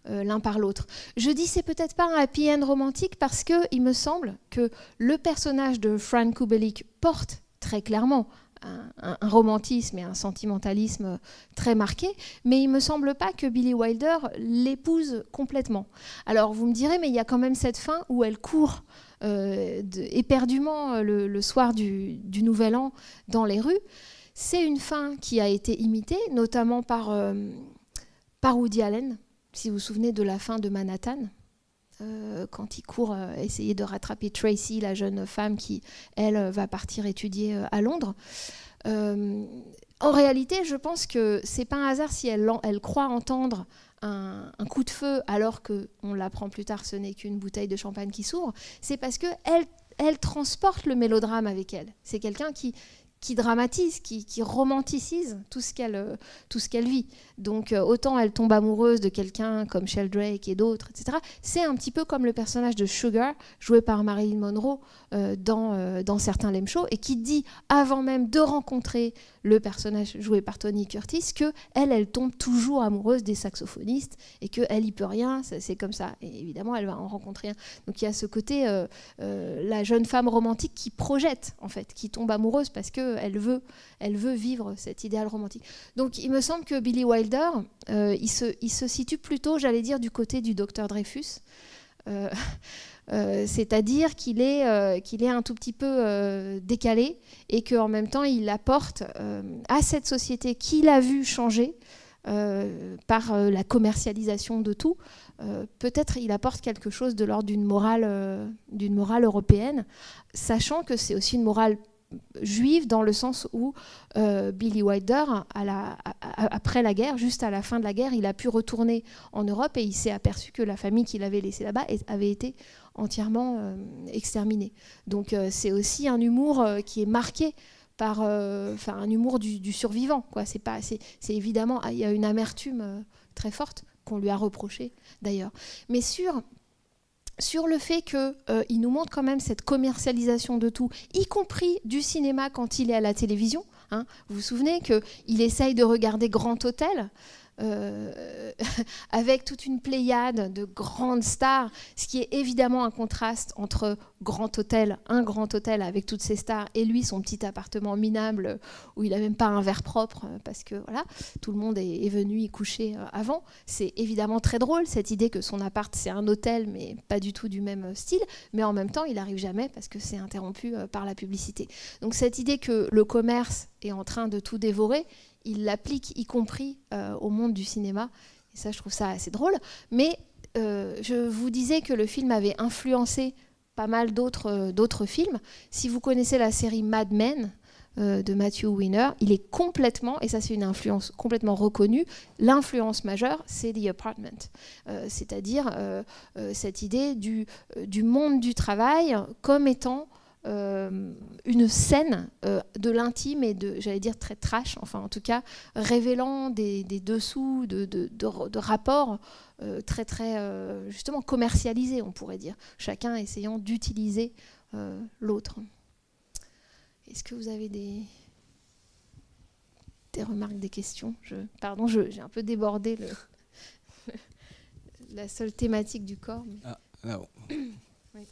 l'un par l'autre. Je dis c'est peut-être pas un happy end romantique parce que il me semble que le personnage de Fran Kubelik porte très clairement un romantisme et un sentimentalisme très marqué, mais il me semble pas que Billy Wilder l'épouse complètement. Alors vous me direz, mais il y a quand même cette fin où elle court éperdument le soir du Nouvel An dans les rues. C'est une fin qui a été imitée, notamment par Woody Allen, si vous vous souvenez de la fin de Manhattan, quand il court essayer de rattraper Tracy, la jeune femme qui, elle, va partir étudier à Londres. En réalité, je pense que c'est pas un hasard si elle croit entendre un coup de feu alors qu'on l'apprend plus tard, ce n'est qu'une bouteille de champagne qui s'ouvre. C'est parce qu'elle transporte le mélodrame avec elle. C'est quelqu'un qui dramatise, qui romanticise tout ce qu'elle vit. Donc autant elle tombe amoureuse de quelqu'un comme Sheldrake et d'autres, etc. C'est un petit peu comme le personnage de Sugar, joué par Marilyn Monroe dans certains Lem Show, et qui dit, avant même de rencontrer le personnage joué par Tony Curtis, qu'elle tombe toujours amoureuse des saxophonistes et qu'elle y peut rien, c'est comme ça. Et évidemment, elle va en rencontrer un. Donc il y a ce côté, la jeune femme romantique qui projette, en fait, qui tombe amoureuse parce qu'elle veut vivre cet idéal romantique. Donc il me semble que Billy Wilder, il se situe plutôt, j'allais dire, du côté du docteur Dreyfus. C'est-à-dire qu'il est un tout petit peu décalé et qu'en même temps il apporte à cette société qu'il a vu changer par la commercialisation de tout, peut-être il apporte quelque chose de l'ordre d'une morale européenne, sachant que c'est aussi une morale juive dans le sens où Billy Wilder, après la guerre, juste à la fin de la guerre, il a pu retourner en Europe et il s'est aperçu que la famille qu'il avait laissée là-bas avait été entièrement exterminée. Donc c'est aussi un humour qui est marqué par un humour du survivant, quoi. C'est évidemment, il y a une amertume très forte qu'on lui a reprochée d'ailleurs. Mais sur le fait qu'il nous montre quand même cette commercialisation de tout, y compris du cinéma quand il est à la télévision. Hein. Vous vous souvenez qu'il essaye de regarder Grand Hôtel avec toute une pléiade de grandes stars, ce qui est évidemment un contraste entre un grand hôtel avec toutes ces stars et lui, son petit appartement minable où il n'a même pas un verre propre parce que voilà, tout le monde est venu y coucher avant. C'est évidemment très drôle cette idée que son appart c'est un hôtel mais pas du tout du même style, mais en même temps il n'arrive jamais parce que c'est interrompu par la publicité. Donc cette idée que le commerce est en train de tout dévorer, il l'applique y compris au monde du cinéma. Et ça, je trouve ça assez drôle. Mais je vous disais que le film avait influencé pas mal d'autres films. Si vous connaissez la série Mad Men de Matthew Weiner, il est complètement, et ça c'est une influence complètement reconnue, l'influence majeure, c'est The Apartment. C'est-à-dire cette idée du monde du travail comme étant une scène de l'intime et j'allais dire très trash, enfin en tout cas révélant des dessous de rapports très très justement commercialisés, on pourrait dire, chacun essayant d'utiliser l'autre. Est-ce que vous avez des remarques, des questions? Pardon, j'ai un peu débordé la seule thématique du corps. Mais... Ah, là, bon. Oui.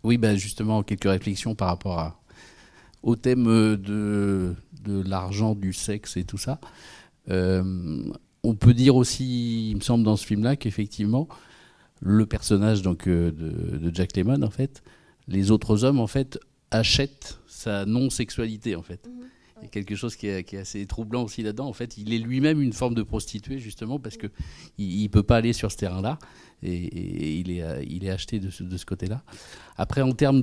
Oui, bah justement, quelques réflexions par rapport au thème de l'argent, du sexe et tout ça. On peut dire aussi, il me semble, dans ce film-là, qu'effectivement, le personnage donc, de Jack Lemmon, en fait, les autres hommes, en fait, achètent sa non-sexualité, en fait. Il y a quelque chose qui est assez troublant aussi là-dedans. En fait, il est lui-même une forme de prostituée, justement, parce qu'il ne peut pas aller sur ce terrain-là. Et il est acheté de ce côté-là. Après, en termes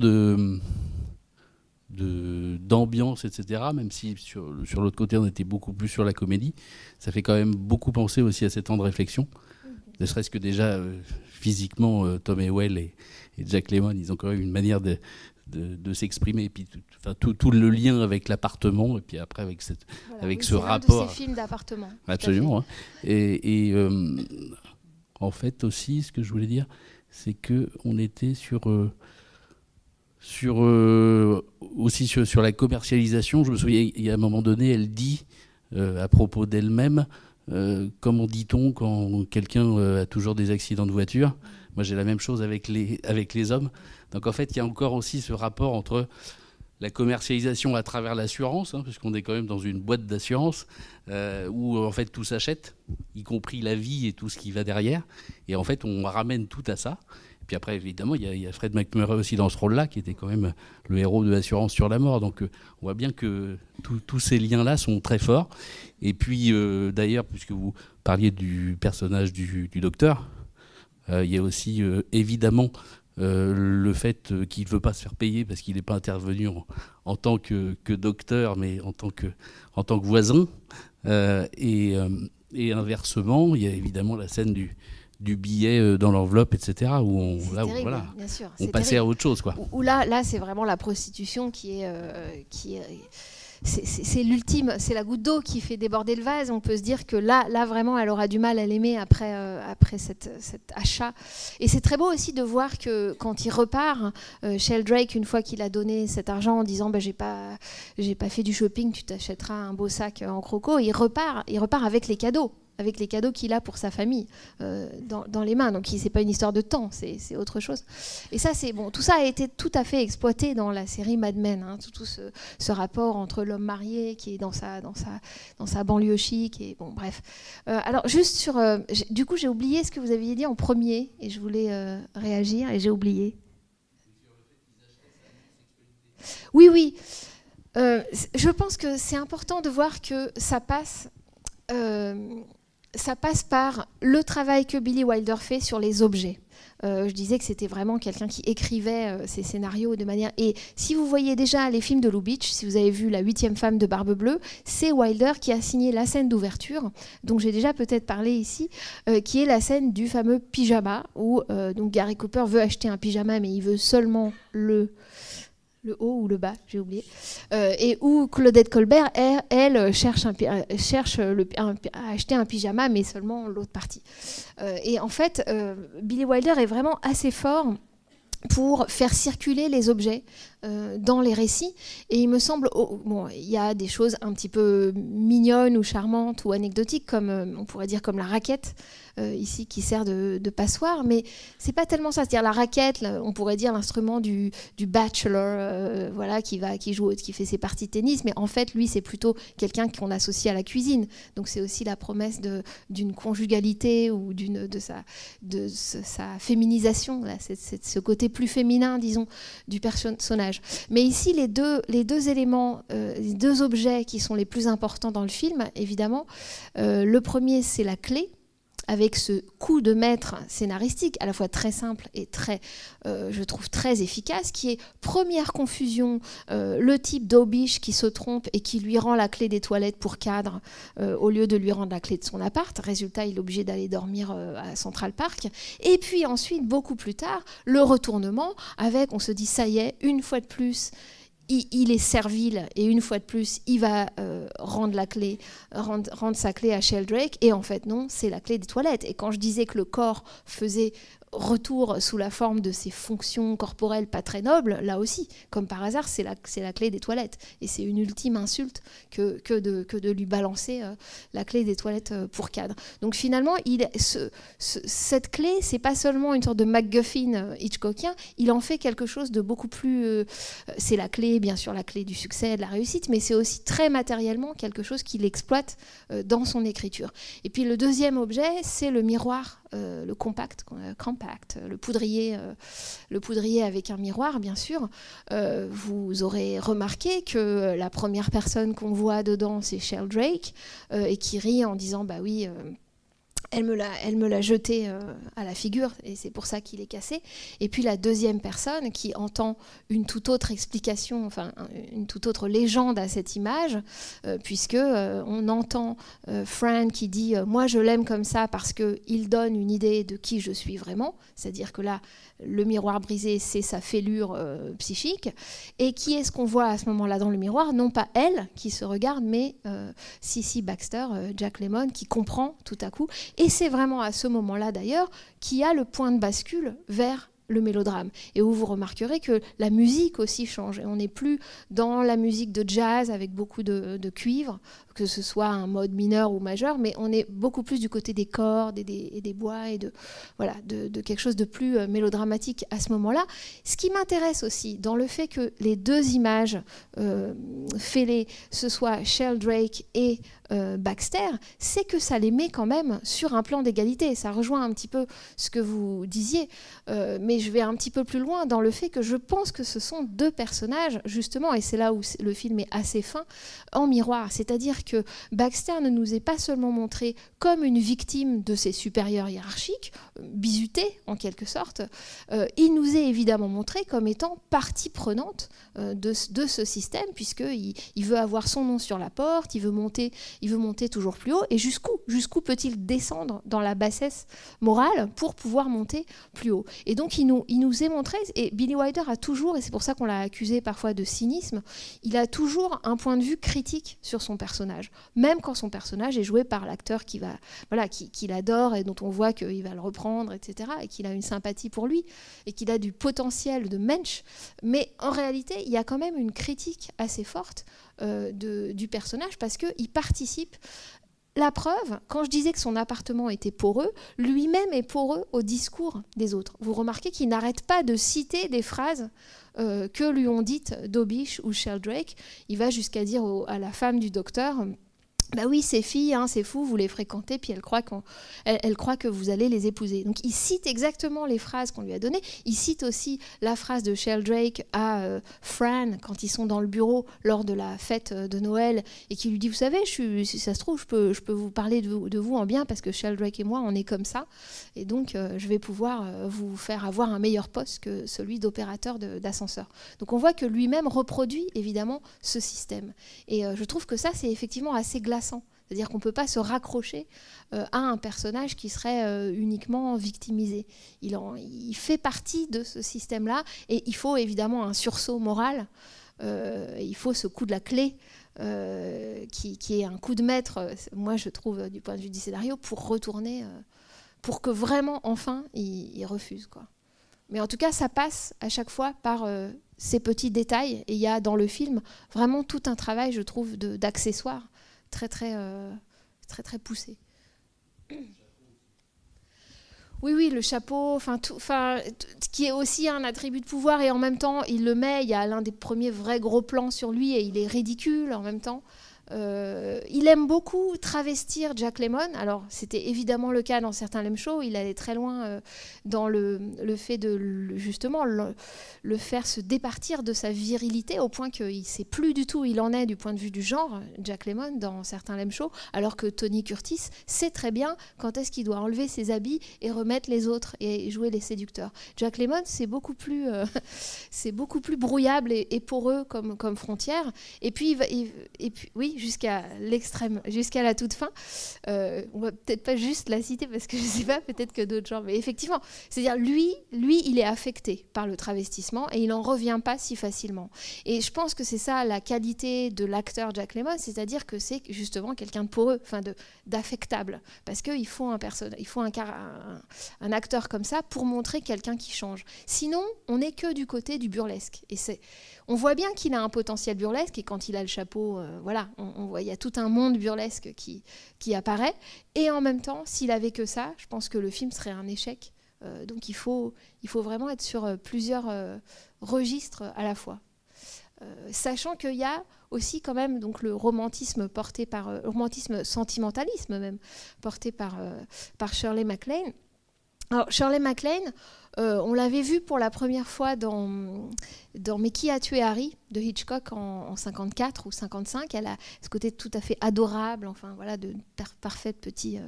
d'ambiance, etc., même si sur l'autre côté, on était beaucoup plus sur la comédie, ça fait quand même beaucoup penser aussi à ces temps de réflexion. Ne serait-ce que déjà, physiquement, Tom Ewell et Jack Lemmon, ils ont quand même une manière de s'exprimer, et puis tout le lien avec l'appartement, et puis après avec ce rapport. C'est de ces films d'appartement. Absolument. Hein. Et en fait aussi, ce que je voulais dire, c'est que on était sur la commercialisation. Je me souviens, il y a un moment donné, elle dit à propos d'elle-même, comment dit-on quand quelqu'un a toujours des accidents de voiture? Moi, j'ai la même chose avec les hommes. Donc, en fait, il y a encore aussi ce rapport entre la commercialisation à travers l'assurance, hein, puisqu'on est quand même dans une boîte d'assurance où, en fait, tout s'achète, y compris la vie et tout ce qui va derrière. Et en fait, on ramène tout à ça. Puis après, évidemment, il y a Fred McMurray aussi dans ce rôle-là, qui était quand même le héros de Assurance sur la mort. Donc on voit bien que tous ces liens-là sont très forts. Et puis d'ailleurs, puisque vous parliez du personnage du docteur, il y a aussi évidemment le fait qu'il ne veut pas se faire payer parce qu'il n'est pas intervenu en tant que docteur, mais en tant que voisin. Et inversement, il y a évidemment la scène du billet dans l'enveloppe, etc., où on passait à autre chose, quoi. Où là, c'est vraiment la prostitution qui est c'est l'ultime, c'est la goutte d'eau qui fait déborder le vase. On peut se dire que là vraiment, elle aura du mal à l'aimer après cet achat. Et c'est très beau aussi de voir que quand il repart, Sheldrake, une fois qu'il a donné cet argent en disant j'ai pas fait du shopping, tu t'achèteras un beau sac en croco, il repart avec les cadeaux qu'il a pour sa famille dans les mains. Donc c'est pas une histoire de temps, c'est autre chose. Et ça, c'est bon. Tout ça a été tout à fait exploité dans la série Mad Men, hein, tout ce rapport entre l'homme marié qui est dans sa banlieue chic et bon, bref. Alors juste sur, du coup, j'ai oublié ce que vous aviez dit en premier et je voulais réagir et j'ai oublié. Oui. Je pense que c'est important de voir que ça passe par le travail que Billy Wilder fait sur les objets. Je disais que c'était vraiment quelqu'un qui écrivait ses scénarios de manière... Et si vous voyez déjà les films de Lubitsch, si vous avez vu La 8e femme de Barbe Bleue, c'est Wilder qui a signé la scène d'ouverture, dont j'ai déjà peut-être parlé ici, qui est la scène du fameux pyjama, où donc Gary Cooper veut acheter un pyjama, mais il veut seulement le haut ou le bas, j'ai oublié, et où Claudette Colbert, elle cherche à acheter un pyjama, mais seulement l'autre partie. Et en fait, Billy Wilder est vraiment assez fort pour faire circuler les objets dans les récits. Et il me semble, il y a des choses un petit peu mignonnes ou charmantes ou anecdotiques, comme on pourrait dire comme la raquette, ici, qui sert de passoire, mais c'est pas tellement ça. C'est-à-dire la raquette, on pourrait dire l'instrument du bachelor, voilà, qui fait ses parties de tennis, mais en fait, lui, c'est plutôt quelqu'un qu'on associe à la cuisine. Donc c'est aussi la promesse d'une conjugalité ou de sa féminisation, là, c'est ce côté plus féminin, disons, du personnage. Mais ici, les deux éléments, les deux objets qui sont les plus importants dans le film, évidemment, le premier, c'est la clé, avec ce coup de maître scénaristique, à la fois très simple et je trouve très efficace, qui est première confusion, le type d'Aubiche qui se trompe et qui lui rend la clé des toilettes pour cadre au lieu de lui rendre la clé de son appart. Résultat, il est obligé d'aller dormir à Central Park. Et puis ensuite, beaucoup plus tard, le retournement avec, on se dit, ça y est, une fois de plus, il est servile et une fois de plus, il va rendre sa clé à Sheldrake et en fait non, c'est la clé des toilettes. Et quand je disais que le corps faisait retour sous la forme de ses fonctions corporelles pas très nobles, là aussi, comme par hasard, c'est la clé des toilettes. Et c'est une ultime insulte que de lui balancer la clé des toilettes pour cadre. Donc finalement, cette clé, c'est pas seulement une sorte de MacGuffin Hitchcockien, il en fait quelque chose de beaucoup plus... c'est la clé, bien sûr, la clé du succès, de la réussite, mais c'est aussi très matériellement quelque chose qu'il exploite dans son écriture. Et puis le deuxième objet, c'est le miroir, le compact, le poudrier avec un miroir, bien sûr. Vous aurez remarqué que la première personne qu'on voit dedans, c'est Sheldrake, et qui rit en disant « bah oui, elle me l'a jeté à la figure et c'est pour ça qu'il est cassé ». Et puis la deuxième personne qui entend une toute autre explication, enfin une toute autre légende à cette image, puisque on entend Fran qui dit moi je l'aime comme ça parce qu'il donne une idée de qui je suis vraiment, c'est-à-dire que là le miroir brisé, c'est sa fêlure psychique. Et qui est-ce qu'on voit à ce moment-là dans le miroir? Non pas elle qui se regarde, mais Cissy Baxter, Jack Lemmon, qui comprend tout à coup. Et c'est vraiment à ce moment-là, d'ailleurs, qu'il y a le point de bascule vers le mélodrame, et où vous remarquerez que la musique aussi change. Et on n'est plus dans la musique de jazz avec beaucoup de cuivre, que ce soit un mode mineur ou majeur, mais on est beaucoup plus du côté des cordes et des bois et de quelque chose de plus mélodramatique à ce moment-là. Ce qui m'intéresse aussi dans le fait que les deux images fêlées, ce soit Sheldrake et Baxter, c'est que ça les met quand même sur un plan d'égalité. Ça rejoint un petit peu ce que vous disiez, mais je vais un petit peu plus loin dans le fait que je pense que ce sont deux personnages, justement, et c'est là où le film est assez fin, en miroir. C'est-à-dire que Baxter ne nous est pas seulement montré comme une victime de ses supérieurs hiérarchiques, bizuté en quelque sorte, il nous est évidemment montré comme étant partie prenante de ce système, puisqu'il veut avoir son nom sur la porte, il veut monter toujours plus haut, et jusqu'où peut-il descendre dans la bassesse morale pour pouvoir monter plus haut. Et donc il nous est montré, et Billy Wilder a toujours, et c'est pour ça qu'on l'a accusé parfois de cynisme, il a toujours un point de vue critique sur son personnage, même quand son personnage est joué par l'acteur qu'il adore et dont on voit qu'il va le reprendre, etc., et qu'il a une sympathie pour lui, et qu'il a du potentiel de mensch. Mais en réalité, il y a quand même une critique assez forte du personnage, parce qu'il participe. La preuve, quand je disais que son appartement était poreux, lui-même est poreux au discours des autres. Vous remarquez qu'il n'arrête pas de citer des phrases que lui ont dites Dobish ou Sheldrake. Il va jusqu'à dire à la femme du docteur... Bah oui, ces filles, hein, c'est fou, vous les fréquentez, puis elle croit que vous allez les épouser. Donc il cite exactement les phrases qu'on lui a données. Il cite aussi la phrase de Sheldrake à Fran quand ils sont dans le bureau lors de la fête de Noël, et qui lui dit, vous savez, si ça se trouve, je peux vous parler de vous en bien, parce que Sheldrake et moi, on est comme ça, et donc je vais pouvoir vous faire avoir un meilleur poste que celui d'opérateur d'ascenseur. Donc on voit que lui-même reproduit évidemment ce système. Et je trouve que ça, c'est effectivement assez glaçant. C'est-à-dire qu'on ne peut pas se raccrocher à un personnage qui serait uniquement victimisé. Il fait partie de ce système-là, et il faut évidemment un sursaut moral. Il faut ce coup de la clé qui est un coup de maître, moi je trouve, du point de vue du scénario, pour retourner, pour que vraiment, enfin, il refuse, quoi. Mais en tout cas, ça passe à chaque fois par ces petits détails. Et il y a dans le film vraiment tout un travail, je trouve, d'accessoires très poussé. Oui, le chapeau, qui est aussi un attribut de pouvoir, et en même temps, il le met, il y a l'un des premiers vrais gros plans sur lui, et il est ridicule en même temps. Il aime beaucoup travestir Jack Lemmon. Alors c'était évidemment le cas dans certains Lem Show. Il allait très loin dans le fait de justement le faire se départir de sa virilité, au point qu'il ne sait plus du tout où il en est du point de vue du genre, Jack Lemmon, dans certains Lem Show, alors que Tony Curtis sait très bien quand est-ce qu'il doit enlever ses habits et remettre les autres et jouer les séducteurs. Jack Lemmon, c'est beaucoup plus brouillable et poreux comme frontière. Et puis oui, jusqu'à l'extrême, jusqu'à la toute fin. On va peut-être pas juste la citer, parce que je sais pas, peut-être que d'autres gens, mais effectivement, c'est-à-dire lui, il est affecté par le travestissement, et il n'en revient pas si facilement. Et je pense que c'est ça la qualité de l'acteur Jack Lemmon, c'est-à-dire que c'est justement quelqu'un de poreux, d'affectable, parce qu'il faut un acteur comme ça pour montrer quelqu'un qui change. Sinon, on n'est que du côté du burlesque. Et on voit bien qu'il a un potentiel burlesque, et quand il a le chapeau, on voit, il y a tout un monde burlesque qui apparaît. Et en même temps, s'il avait que ça, je pense que le film serait un échec. Donc il faut vraiment être sur plusieurs registres à la fois. Sachant qu'il y a aussi quand même donc le romantisme sentimentalisme même, porté par Shirley MacLaine. Alors Shirley MacLaine, on l'avait vu pour la première fois dans Mais qui a tué Harry de Hitchcock en 54 ou 55. Elle a ce côté tout à fait adorable, de parfaite petite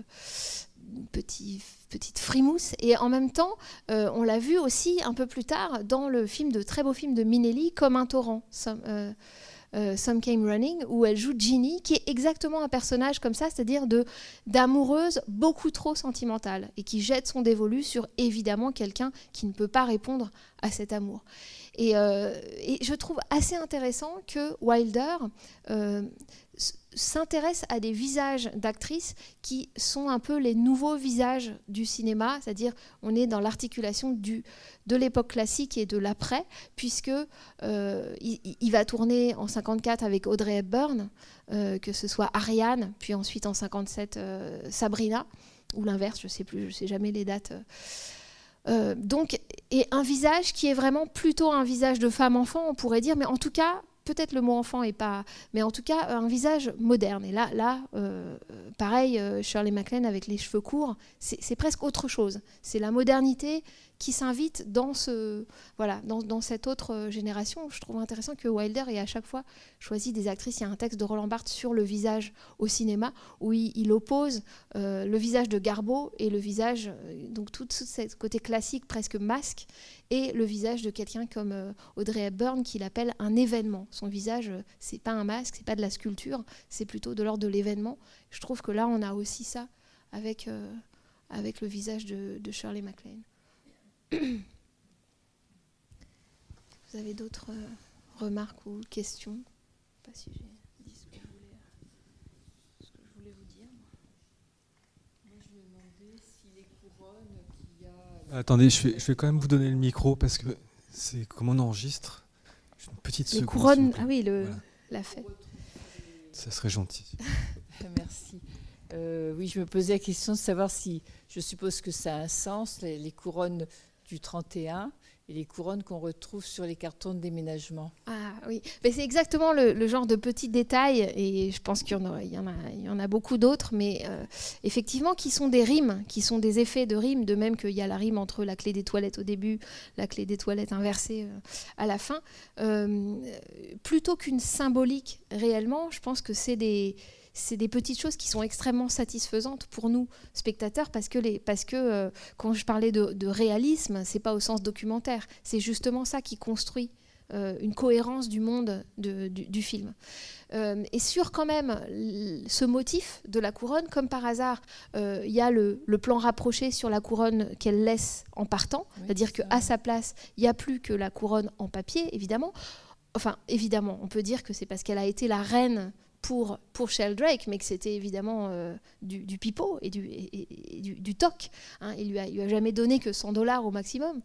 frimousse. Et en même temps, on l'a vu aussi un peu plus tard dans le très beau film de Minnelli, Comme un torrent. Some Came Running, où elle joue Ginny, qui est exactement un personnage comme ça, c'est-à-dire d'amoureuse beaucoup trop sentimentale, et qui jette son dévolu sur évidemment quelqu'un qui ne peut pas répondre à cet amour. Et je trouve assez intéressant que Wilder s'intéresse à des visages d'actrices qui sont un peu les nouveaux visages du cinéma, c'est-à-dire on est dans l'articulation de l'époque classique et de l'après, puisque il va tourner en 54 avec Audrey Hepburn, que ce soit Ariane, puis ensuite en 57 Sabrina, ou l'inverse, je sais plus, je sais jamais les dates. Donc, et un visage qui est vraiment plutôt un visage de femme-enfant, on pourrait dire, mais en tout cas, peut-être le mot enfant est pas, mais en tout cas un visage moderne. Et là, pareil, Shirley MacLaine avec les cheveux courts, c'est presque autre chose. C'est la modernité qui s'invite dans cette autre génération. Je trouve intéressant que Wilder ait à chaque fois choisi des actrices. Il y a un texte de Roland Barthes sur le visage au cinéma où il oppose le visage de Garbo et le visage, donc tout ce côté classique, presque masque, et le visage de quelqu'un comme Audrey Hepburn qu'il appelle un événement. Son visage, c'est pas un masque, c'est pas de la sculpture, c'est plutôt de l'ordre de l'événement. Je trouve que là, on a aussi ça avec le visage de Shirley MacLaine. Vous avez d'autres remarques ou questions? Je sais pas si j'ai dit ce que je voulais vous dire. Moi, je me demandais si les couronnes qu'il y a... Attendez, je vais quand même vous donner le micro parce que c'est comme on enregistre. Une petite Les seconde. couronnes, s'il vous plaît. ah oui, Voilà. la fête. Ça serait gentil. Merci. Oui, je me posais la question de savoir si, je suppose que ça a un sens, les couronnes du 31 et les couronnes qu'on retrouve sur les cartons de déménagement. Ah oui, mais c'est exactement le genre de petits détails, et je pense qu'il y en a beaucoup d'autres, mais effectivement qui sont des rimes, qui sont des effets de rimes, de même qu'il y a la rime entre la clé des toilettes au début, la clé des toilettes inversée à la fin. Plutôt qu'une symbolique réellement, je pense que c'est des petites choses qui sont extrêmement satisfaisantes pour nous, spectateurs, parce que quand je parlais de réalisme, c'est pas au sens documentaire, c'est justement ça qui construit une cohérence du monde du film. Et sur quand même ce motif de la couronne, comme par hasard, il y a le plan rapproché sur la couronne qu'elle laisse en partant, oui, c'est-à-dire qu'à sa place, il n'y a plus que la couronne en papier, évidemment. Enfin, évidemment, on peut dire que c'est parce qu'elle a été la reine pour Sheldrake, mais que c'était évidemment du pipeau et du toc. Hein. Il lui a jamais donné que $100 au maximum.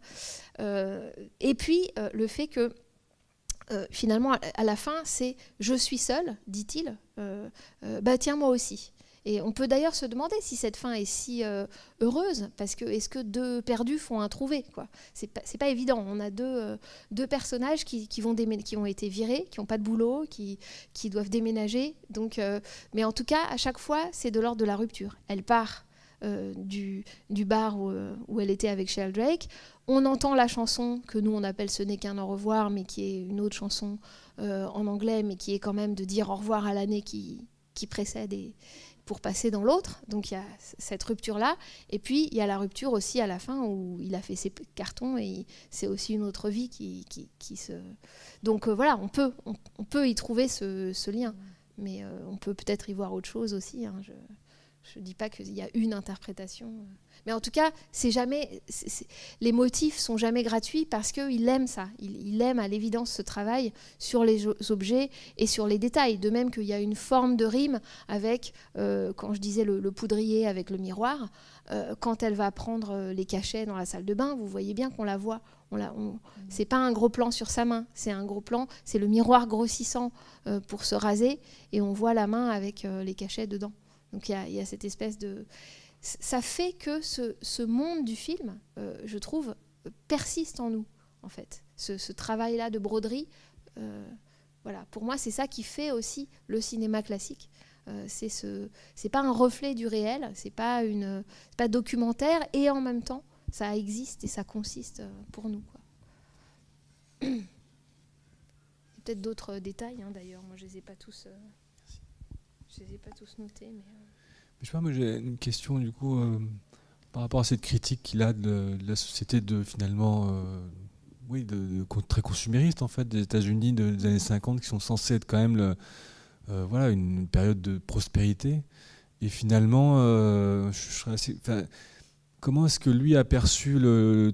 Et puis, le fait que, finalement, à la fin, c'est « je suis seul », dit-il, bah tiens, moi aussi. Et on peut d'ailleurs se demander si cette fin est si heureuse, parce que est-ce que deux perdus font un trouvé, quoi. C'est pas évident. On a deux personnages qui ont été virés, qui n'ont pas de boulot, qui doivent déménager. Donc, mais en tout cas, à chaque fois, c'est de l'ordre de la rupture. Elle part du bar où elle était avec Sheldrake. On entend la chanson que nous on appelle Ce n'est qu'un au revoir, mais qui est une autre chanson en anglais, mais qui est quand même de dire au revoir à l'année qui précède pour passer dans l'autre. Donc il y a cette rupture-là. Et puis il y a la rupture aussi à la fin où il a fait ses cartons et c'est aussi une autre vie qui se... Donc voilà, on peut y trouver ce lien. Mais on peut peut-être y voir autre chose aussi. Hein. Je ne dis pas qu'il y a une interprétation. Mais en tout cas, les motifs sont jamais gratuits parce qu'il aime ça. Il aime à l'évidence ce travail sur les objets et sur les détails. De même qu'il y a une forme de rime avec, quand je disais le poudrier avec le miroir, quand elle va prendre les cachets dans la salle de bain, vous voyez bien qu'on la voit. C'est pas un gros plan sur sa main, c'est un gros plan, c'est le miroir grossissant pour se raser et on voit la main avec les cachets dedans. Donc il y a cette espèce de... Ça fait que ce monde du film, je trouve, persiste en nous, en fait. Ce travail-là de broderie, voilà. Pour moi, c'est ça qui fait aussi le cinéma classique. C'est pas un reflet du réel, c'est pas documentaire, et en même temps, ça existe et ça consiste pour nous, quoi. Il y a peut-être d'autres détails, hein, d'ailleurs. Moi, je les ai pas tous... Je les ai pas tous notés, mais... Je sais pas, moi j'ai une question du coup par rapport à cette critique qu'il a de la société finalement très consumériste en fait des États-Unis des années 50 qui sont censés être quand même une période de prospérité et finalement comment est-ce que lui a perçu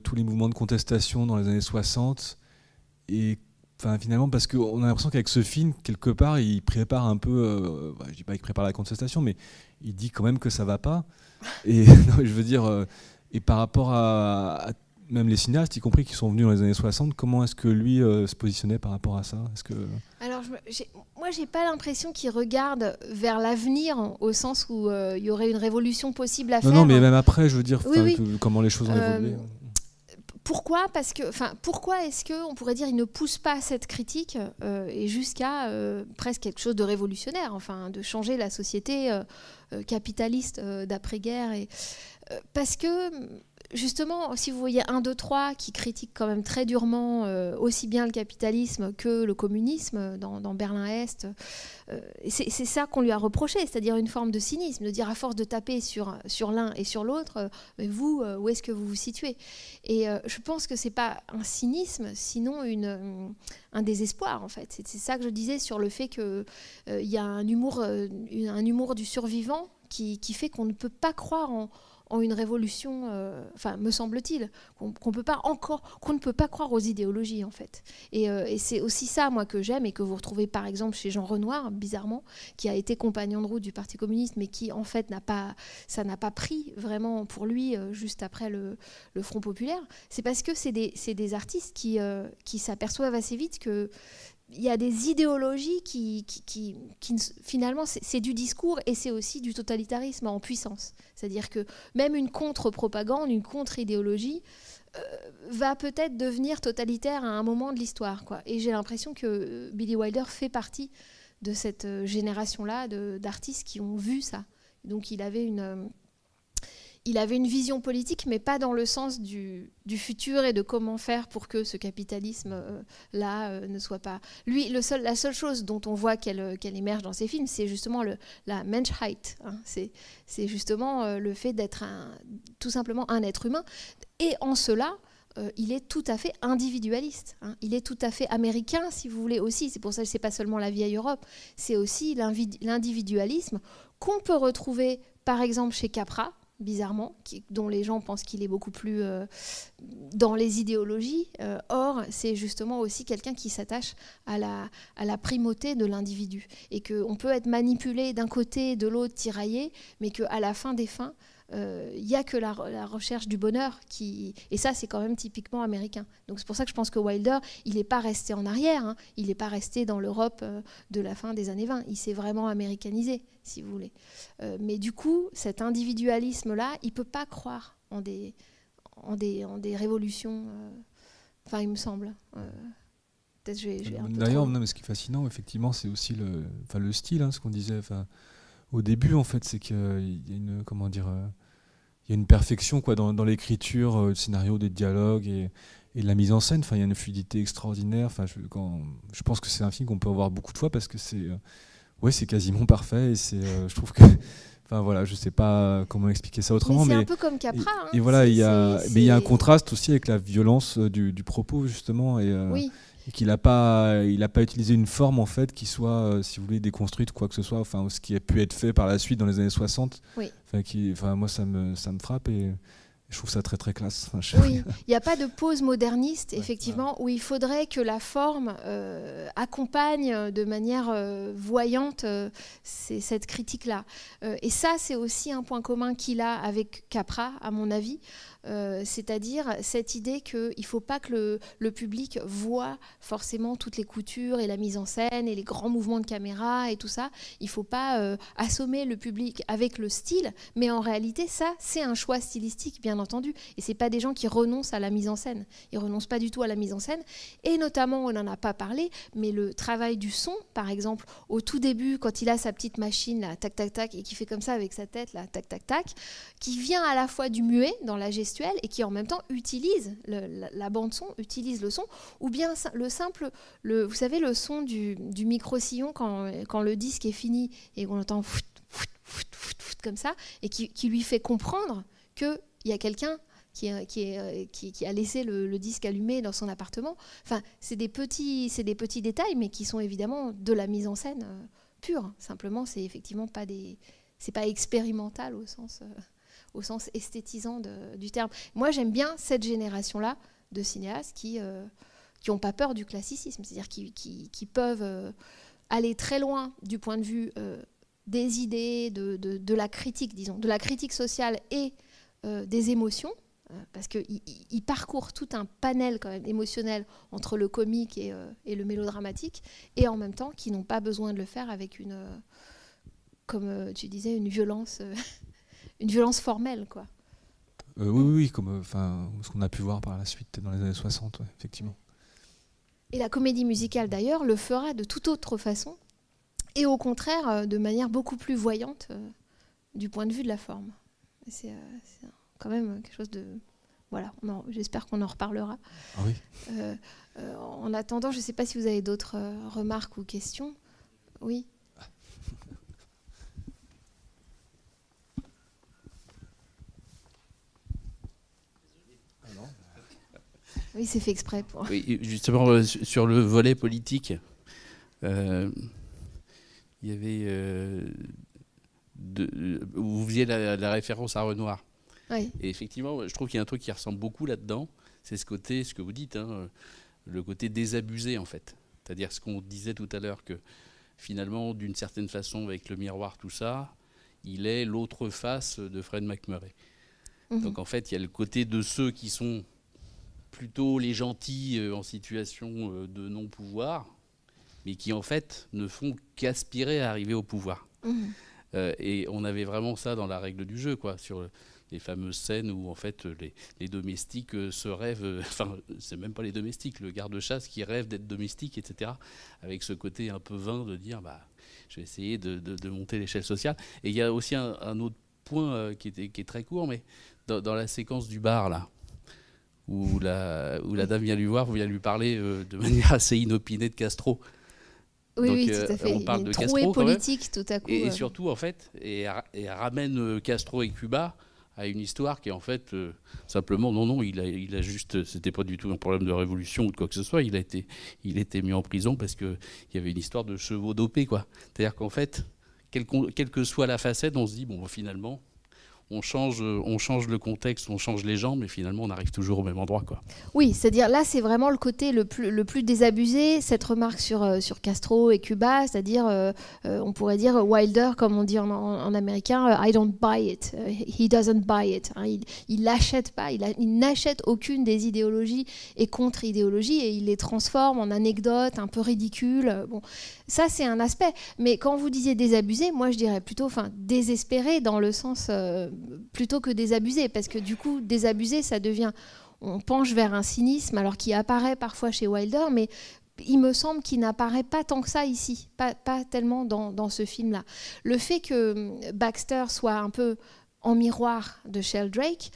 tous les mouvements de contestation dans les années 60 et finalement, parce qu'on a l'impression qu'avec ce film, quelque part, il prépare un peu, je dis pas qu'il prépare la contestation, mais il dit quand même que ça va pas. Et non, je veux dire, et par rapport à même les cinéastes, y compris qui sont venus dans les années 60, comment est-ce que lui se positionnait par rapport à ça? Alors, moi, j'ai pas l'impression qu'il regarde vers l'avenir, au sens où il y aurait une révolution possible à faire. Non, mais même après, je veux dire, Oui. comment les choses ont évolué. Pourquoi est-ce qu'on pourrait dire il ne pousse pas cette critique et jusqu'à presque quelque chose de révolutionnaire, enfin, de changer la société capitaliste d'après-guerre parce que justement, si vous voyez 1, 2, 3 qui critiquent quand même très durement aussi bien le capitalisme que le communisme dans Berlin-Est, c'est ça qu'on lui a reproché, c'est-à-dire une forme de cynisme, de dire à force de taper sur l'un et sur l'autre, vous, où est-ce que vous vous situez? Et je pense que c'est pas un cynisme, sinon un désespoir, en fait. C'est ça que je disais sur le fait qu'il y a un humour du survivant qui fait qu'on ne peut pas croire en une révolution, me semble-t-il, qu'on ne peut pas croire aux idéologies, en fait. Et c'est aussi ça, moi, que j'aime et que vous retrouvez, par exemple, chez Jean Renoir, bizarrement, qui a été compagnon de route du Parti communiste, mais qui, en fait, ça n'a pas pris vraiment pour lui juste après le Front populaire. C'est parce que c'est des artistes qui s'aperçoivent assez vite que il y a des idéologies qui finalement, c'est du discours et c'est aussi du totalitarisme en puissance. C'est-à-dire que même une contre-propagande, une contre-idéologie va peut-être devenir totalitaire à un moment de l'histoire, quoi. Et j'ai l'impression que Billy Wilder fait partie de cette génération-là d'artistes qui ont vu ça. Donc il avait une vision politique, mais pas dans le sens du futur et de comment faire pour que ce capitalisme-là ne soit pas... Lui, la seule chose dont on voit qu'elle émerge dans ses films, c'est justement la Menschheit. Hein. C'est justement le fait d'être tout simplement un être humain. Et en cela, il est tout à fait individualiste. Hein. Il est tout à fait américain, si vous voulez, aussi. C'est pour ça que ce n'est pas seulement la vieille Europe, c'est aussi l'individualisme qu'on peut retrouver, par exemple, chez Capra, bizarrement, dont les gens pensent qu'il est beaucoup plus dans les idéologies. Or, c'est justement aussi quelqu'un qui s'attache à la primauté de l'individu. Et qu'on peut être manipulé d'un côté, de l'autre, tiraillé, mais qu'à la fin des fins, il n'y a que la recherche du bonheur et ça c'est quand même typiquement américain. Donc c'est pour ça que je pense que Wilder il n'est pas resté en arrière, hein. Il n'est pas resté dans l'Europe de la fin des années 20, il s'est vraiment américanisé, si vous voulez. Mais du coup cet individualisme là il ne peut pas croire en des révolutions, il me semble. D'ailleurs, mais ce qui est fascinant effectivement c'est aussi le style, hein, ce qu'on disait. Au début, en fait, c'est qu'il y a il y a une perfection, quoi, dans l'écriture, le scénario, des dialogues et de la mise en scène. Il y a une fluidité extraordinaire. Je pense que c'est un film qu'on peut voir beaucoup de fois parce que c'est quasiment parfait. Et je trouve que, je sais pas comment expliquer ça autrement. Mais c'est un peu comme Capra. Hein. Et voilà, il y a un contraste aussi avec la violence du propos, justement. Oui. Et qu'il n'a pas utilisé une forme en fait qui soit, si vous voulez, déconstruite, quoi que ce soit, ce qui a pu être fait par la suite dans les années 60. Oui. Moi, ça me frappe et je trouve ça très très classe. Oui, il n'y a pas de pause moderniste, effectivement, où il faudrait que la forme accompagne de manière voyante cette critique-là. Et ça, c'est aussi un point commun qu'il a avec Capra, à mon avis. C'est-à-dire cette idée qu'il ne faut pas que le public voit forcément toutes les coutures et la mise en scène et les grands mouvements de caméra et tout ça. Il ne faut pas assommer le public avec le style, mais en réalité, ça, c'est un choix stylistique, bien entendu. Et ce n'est pas des gens qui renoncent à la mise en scène. Ils ne renoncent pas du tout à la mise en scène. Et notamment, on n'en a pas parlé, mais le travail du son, par exemple, au tout début, quand il a sa petite machine, là, tac, tac, tac, et qui fait comme ça avec sa tête, là, tac, tac, tac, qui vient à la fois du muet dans la gestuelle et qui en même temps utilise la bande son, utilise le son, ou bien vous savez le son du micro-sillon quand le disque est fini et qu'on entend comme ça, et qui lui fait comprendre qu'il y a quelqu'un qui a laissé le disque allumé dans son appartement. C'est des petits détails, mais qui sont évidemment de la mise en scène pure. Simplement, c'est effectivement c'est pas expérimental au sens esthétisant du terme. Moi, j'aime bien cette génération-là de cinéastes qui qui n'ont pas peur du classicisme, c'est-à-dire qui peuvent aller très loin du point de vue des idées, de la critique, disons, de la critique sociale et des émotions, parce qu'il parcourt tout un panel quand même émotionnel entre le comique et le mélodramatique, et en même temps qui n'ont pas besoin de le faire avec comme tu disais, une violence formelle, quoi. Oui, comme ce qu'on a pu voir par la suite dans les années 60, ouais, effectivement. Et la comédie musicale, d'ailleurs, le fera de toute autre façon, et au contraire, de manière beaucoup plus voyante du point de vue de la forme. C'est quand même quelque chose de... Voilà, j'espère qu'on en reparlera. Ah oui. En attendant, je ne sais pas si vous avez d'autres remarques ou questions. Oui. Oui, c'est fait exprès. Oui, justement, sur le volet politique, il y avait... vous faisiez la référence à Renoir. Oui. Et effectivement, je trouve qu'il y a un truc qui ressemble beaucoup là-dedans, c'est ce que vous dites, hein, le côté désabusé en fait. C'est-à-dire ce qu'on disait tout à l'heure, que finalement, d'une certaine façon, avec le miroir, tout ça, il est l'autre face de Fred McMurray. Donc en fait, il y a le côté de ceux qui sont plutôt les gentils en situation de non-pouvoir, mais qui en fait ne font qu'aspirer à arriver au pouvoir. Et on avait vraiment ça dans la règle du jeu, quoi, sur les fameuses scènes où en fait les domestiques se rêvent, enfin c'est même pas les domestiques, le garde-chasse qui rêve d'être domestique, etc. Avec ce côté un peu vain de dire je vais essayer de monter l'échelle sociale. Et il y a aussi un autre point qui est très court, mais dans la séquence du bar là, où la dame vient lui parler de manière assez inopinée de Castro. Oui, donc, oui, tout à fait. On parle de trouée Castro politique tout à coup. Et surtout en fait, et ramène Castro et Cuba à une histoire qui est en fait simplement non, il a juste, c'était pas du tout un problème de révolution ou de quoi que ce soit, il a été mis en prison parce que il y avait une histoire de chevaux dopés, quoi. C'est-à-dire qu'en fait, quelle que soit la facette, on se dit finalement on change le contexte, on change les gens, mais finalement on arrive toujours au même endroit, quoi. Oui, c'est-à-dire là c'est vraiment le côté le plus désabusé, cette remarque sur Castro et Cuba, c'est-à-dire on pourrait dire Wilder, comme on dit en américain, I don't buy it, he doesn't buy it, hein, il l'achète pas, il n'achète aucune des idéologies et contre-idéologies et il les transforme en anecdotes un peu ridicules. Bon, ça c'est un aspect, mais quand vous disiez désabusé, moi je dirais plutôt désespéré dans le sens plutôt que désabusé, parce que du coup désabusé ça devient, on penche vers un cynisme alors qui apparaît parfois chez Wilder, mais il me semble qu'il n'apparaît pas tant que ça ici, pas tellement dans ce film-là. Le fait que Baxter soit un peu en miroir de Sheldrake,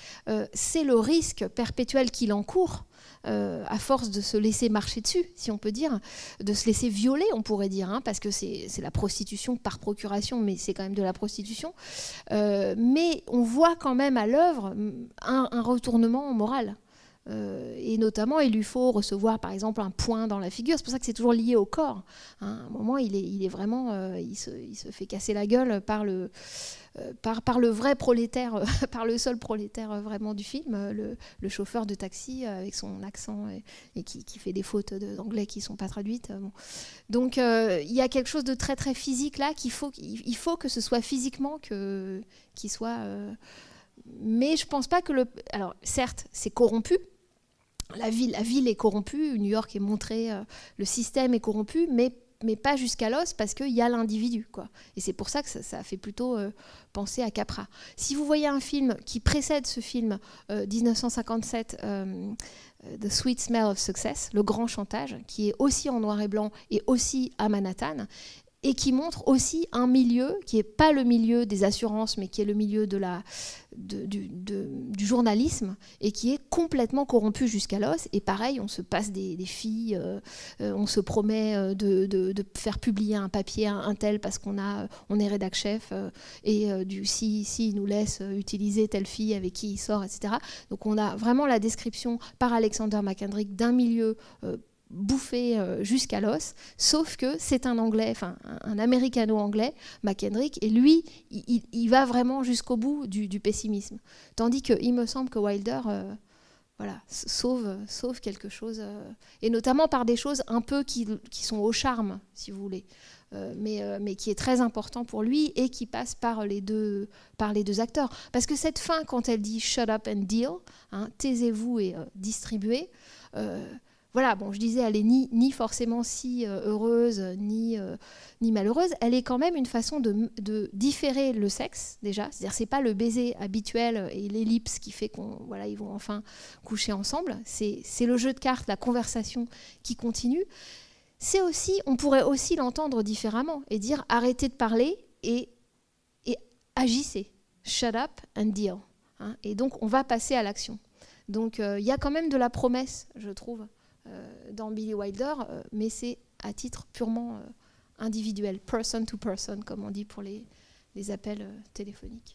c'est le risque perpétuel qu'il encourt à force de se laisser marcher dessus, si on peut dire, de se laisser violer, on pourrait dire, hein, parce que c'est la prostitution par procuration, mais c'est quand même de la prostitution. Mais on voit quand même à l'œuvre un retournement moral. Et notamment, il lui faut recevoir, par exemple, un poing dans la figure. C'est pour ça que c'est toujours lié au corps. Hein. À un moment, il est vraiment... il se fait casser la gueule par le vrai prolétaire, par le seul prolétaire vraiment du film, le chauffeur de taxi avec son accent et qui fait des fautes d'anglais qui ne sont pas traduites. Bon. Donc, il y a quelque chose de très, très physique là, il faut que ce soit physiquement qu'il soit... mais je ne pense pas que Alors, certes, c'est corrompu. La ville est corrompue, New York est montré, le système est corrompu, mais pas jusqu'à l'os, parce qu'il y a l'individu, quoi. Et c'est pour ça que ça fait plutôt penser à Capra. Si vous voyez un film qui précède ce film, 1957, The Sweet Smell of Success, Le Grand Chantage, qui est aussi en noir et blanc et aussi à Manhattan, et qui montre aussi un milieu qui n'est pas le milieu des assurances, mais qui est le milieu du journalisme, et qui est complètement corrompu jusqu'à l'os. Et pareil, on se passe des filles, on se promet de faire publier un papier, un tel, parce on est rédac-chef, et s'il nous laisse utiliser telle fille avec qui il sort, etc. Donc on a vraiment la description par Alexander McKendrick d'un milieu bouffé jusqu'à l'os, sauf que c'est un anglais, un américano-anglais, McKendrick, et lui, il va vraiment jusqu'au bout du pessimisme. Tandis qu'il me semble que Wilder voilà, sauve quelque chose, et notamment par des choses un peu qui sont au charme, si vous voulez, mais qui est très important pour lui et qui passe par les deux acteurs. Parce que cette fin, quand elle dit « shut up and deal hein, », taisez-vous et distribuez, voilà, bon, je disais, elle est ni forcément si heureuse, ni malheureuse. Elle est quand même une façon de différer le sexe, déjà. C'est-à-dire, c'est pas le baiser habituel et l'ellipse qui fait ils vont enfin coucher ensemble. C'est le jeu de cartes, la conversation qui continue. C'est aussi, on pourrait aussi l'entendre différemment et dire, arrêtez de parler et agissez. Shut up and deal. Hein, et donc, on va passer à l'action. Donc, il y a quand même de la promesse, je trouve, dans Billy Wilder, mais c'est à titre purement individuel, person to person, comme on dit pour les appels téléphoniques.